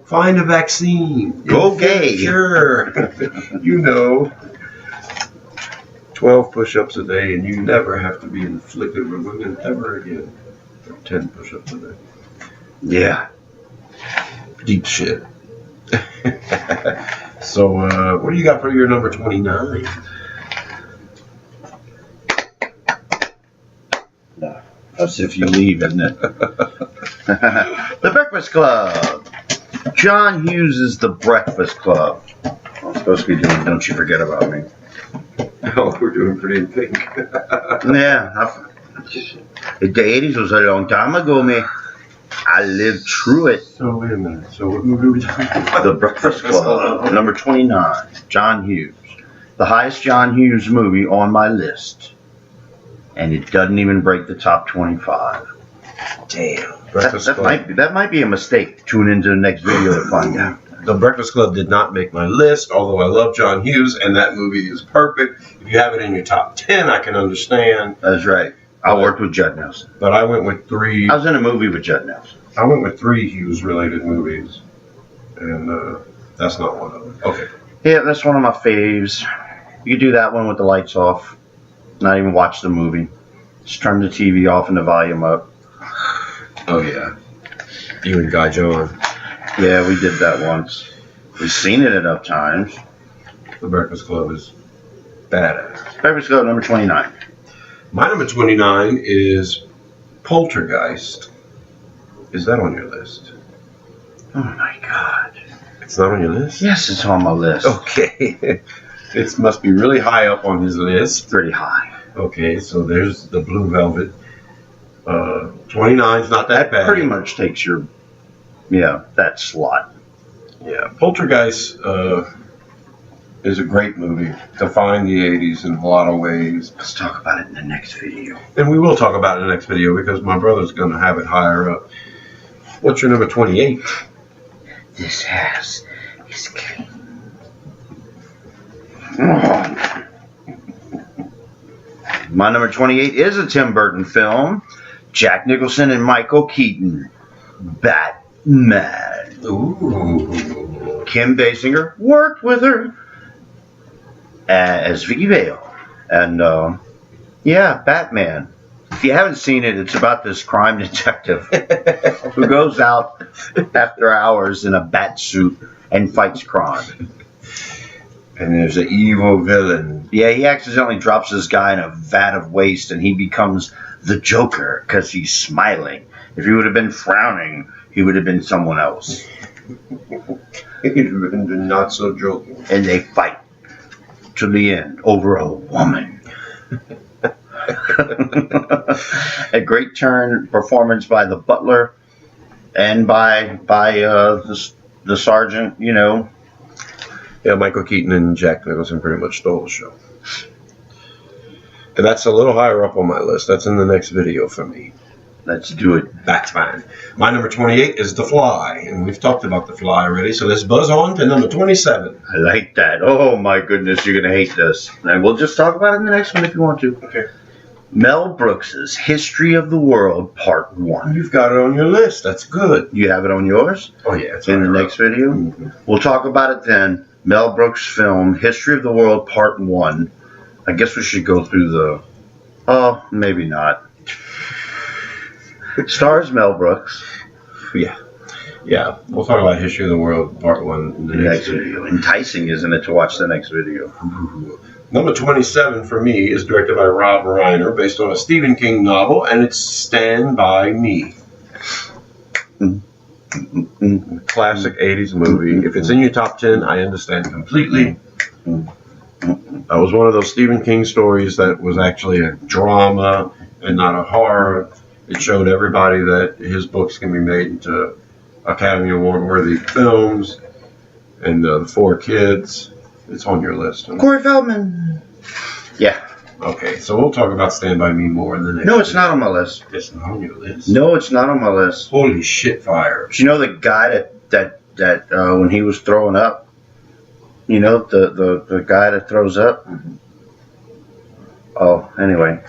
Find a vaccine. Go gay. Sure. 12 push-ups a day, and you never have to be inflicted with women ever again. Or 10 push-ups a day. Yeah. Deep shit. So, what do you got for your number 29? That's if you leave, isn't it? The Breakfast Club. John Hughes is The Breakfast Club. I'm supposed to be doing Don't You Forget About Me. Oh, we're doing Pretty in Pink. Yeah. The 80s was a long time ago, me. I lived through it. So, wait a minute. So, what movie are we talking about? The Breakfast Club. Number 29. John Hughes. The highest John Hughes movie on my list. And it doesn't even break the top 25. Damn. That might be a mistake. Tune into the next video to find out. The Breakfast Club did not make my list, although I love John Hughes, and that movie is perfect. If you have it in your top 10, I can understand. That's right. I worked with Judd Nelson. But I went with three. I was in a movie with Judd Nelson. I went with three Hughes-related movies, and that's not one of them. Okay. Yeah, that's one of my faves. You could do that one with the lights off. Not even watch the movie. Just turn the TV off and the volume up. Oh, yeah. You and Guy John. Yeah, we did that once. We've seen it enough times. The Breakfast Club is badass. Breakfast Club number 29. My number 29 is Poltergeist. Is that on your list? Oh my God. It's not on your list? Yes, it's on my list. Okay. It must be really high up on his list. Pretty high. Okay, so there's the Blue Velvet. 29 is not that bad. Pretty much takes your, that slot. Yeah, Poltergeist is a great movie. Defined the 80s in a lot of ways. Let's talk about it in the next video. And we will talk about it in the next video because my brother's going to have it higher up. What's your number 28? This house is clean. My number 28 is a Tim Burton film. Jack Nicholson and Michael Keaton. Batman. Ooh. Kim Basinger worked with her as Vicky Vale. And, yeah, Batman. If you haven't seen it, it's about this crime detective who goes out after hours in a bat suit and fights crime. And there's an evil villain. Yeah, he accidentally drops this guy in a vat of waste and he becomes the Joker because he's smiling. If he would have been frowning, he would have been someone else. He'd have been not so joking. And they fight to the end over a woman. A great turn performance by the butler and by the sergeant, you know. Yeah, Michael Keaton and Jack Nicholson pretty much stole the show. And that's a little higher up on my list. That's in the next video for me. Let's do it. That's fine. My number 28 is The Fly. And we've talked about The Fly already, so let's buzz on to number 27. I like that. Oh my goodness, you're going to hate this. And we'll just talk about it in the next one if you want to. Okay. Mel Brooks's History of the World, Part 1. You've got it on your list. That's good. You have it on yours? Oh, yeah. It's in the next video? Mm-hmm. We'll talk about it then. Mel Brooks film, History of the World, Part 1. I guess we should go through the... Oh, maybe not. Stars Mel Brooks. Yeah. Yeah. We'll talk about History of the World, Part 1 in the next video. Enticing, isn't it, to watch the next video? Ooh. Number 27 for me is directed by Rob Reiner, based on a Stephen King novel, and it's Stand By Me. Classic 80s movie. If it's in your top 10, I understand completely. That was one of those Stephen King stories that was actually a drama and not a horror. It showed everybody that his books can be made into Academy Award-worthy films. And the 4 kids. It's on your list. Huh? Corey Feldman. Yeah. Okay, so we'll talk about Stand By Me more in the next No, it's not on my list. It's not on your list. No, it's not on my list. Holy shit fire. But you know the guy that when he was throwing up, you know, the guy that throws up? Mm-hmm. Oh, anyway.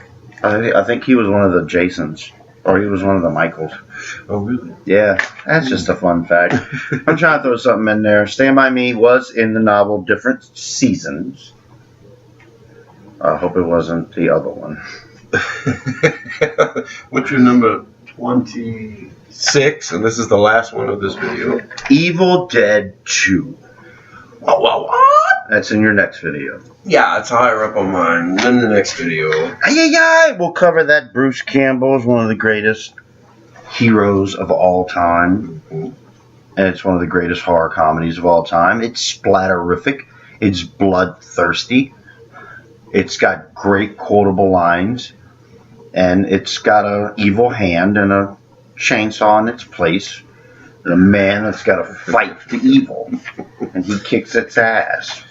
I think he was one of the Jasons. Or he was one of the Michaels. Oh, really? Yeah, that's just a fun fact. I'm trying to throw something in there. Stand By Me was in the novel different seasons. I hope it wasn't the other one. What's your number 26? And this is the last one of this video. Evil Dead 2. What? That's in your next video. Yeah, it's higher up on mine than the next video. We'll cover that. Bruce Campbell is one of the greatest heroes of all time. Mm-hmm. And it's one of the greatest horror comedies of all time. It's splatterific. It's bloodthirsty. It's got great quotable lines. And it's got an evil hand and a chainsaw in its place. And a man that's got to fight the evil. And he kicks its ass.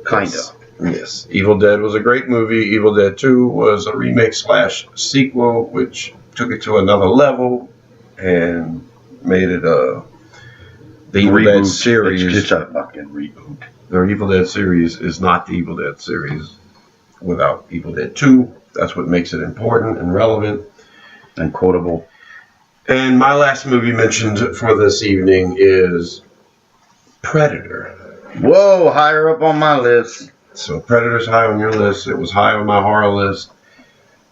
Kind of. Yes. Evil Dead was a great movie. Evil Dead 2 was a remake / sequel, which took it to another level and made it the Evil Dead series. It's a fucking reboot. The Evil Dead series is not the Evil Dead series without Evil Dead 2. That's what makes it important and relevant. And quotable. And my last movie mentioned for this evening is Predator. Whoa, higher up on my list. So Predator's high on your list. It was high on my horror list.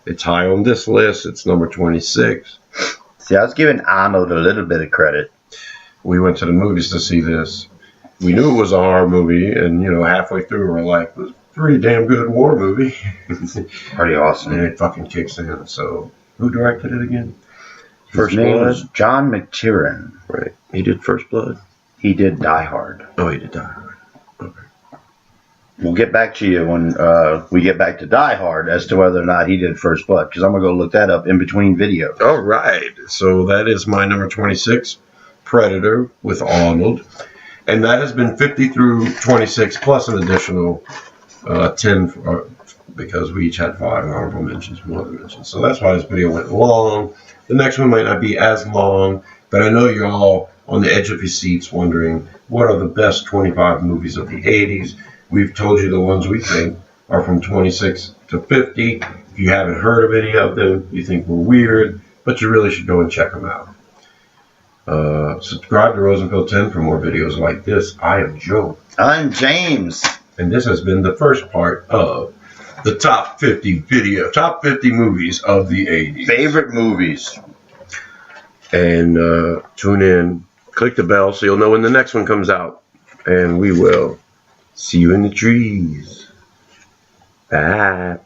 It's high on this list. It's number 26. See, I was giving Arnold a little bit of credit. We went to the movies to see this. We knew it was a horror movie, and halfway through we're like, it was a pretty damn good war movie. Pretty awesome. And it fucking kicks in. So who directed it again? First name was John McTiernan. Right. He did First Blood. He did Die Hard. Oh, he did Die Hard. Okay. We'll get back to you when we get back to Die Hard as to whether or not he did First Blood, because I'm going to go look that up in between videos. All right. So that is my number 26, Predator with Arnold. And that has been 50 through 26 plus an additional 10 because we each had 5 honorable mentions, more than mentions. So that's why this video went long. The next one might not be as long, but I know you're all on the edge of your seats wondering what are the best 25 movies of the 80s. We've told you the ones we think are from 26 to 50. If If you haven't heard of any of them, you think we're weird, but you really should go and check them out. Subscribe to Rosenfield 10 for more videos like this. I am Joe. I'm James. And this has been the first part of the top 50 movies of the 80s. Favorite movies. And tune in, click the bell so you'll know when the next one comes out. And we will see you in the trees. Bye.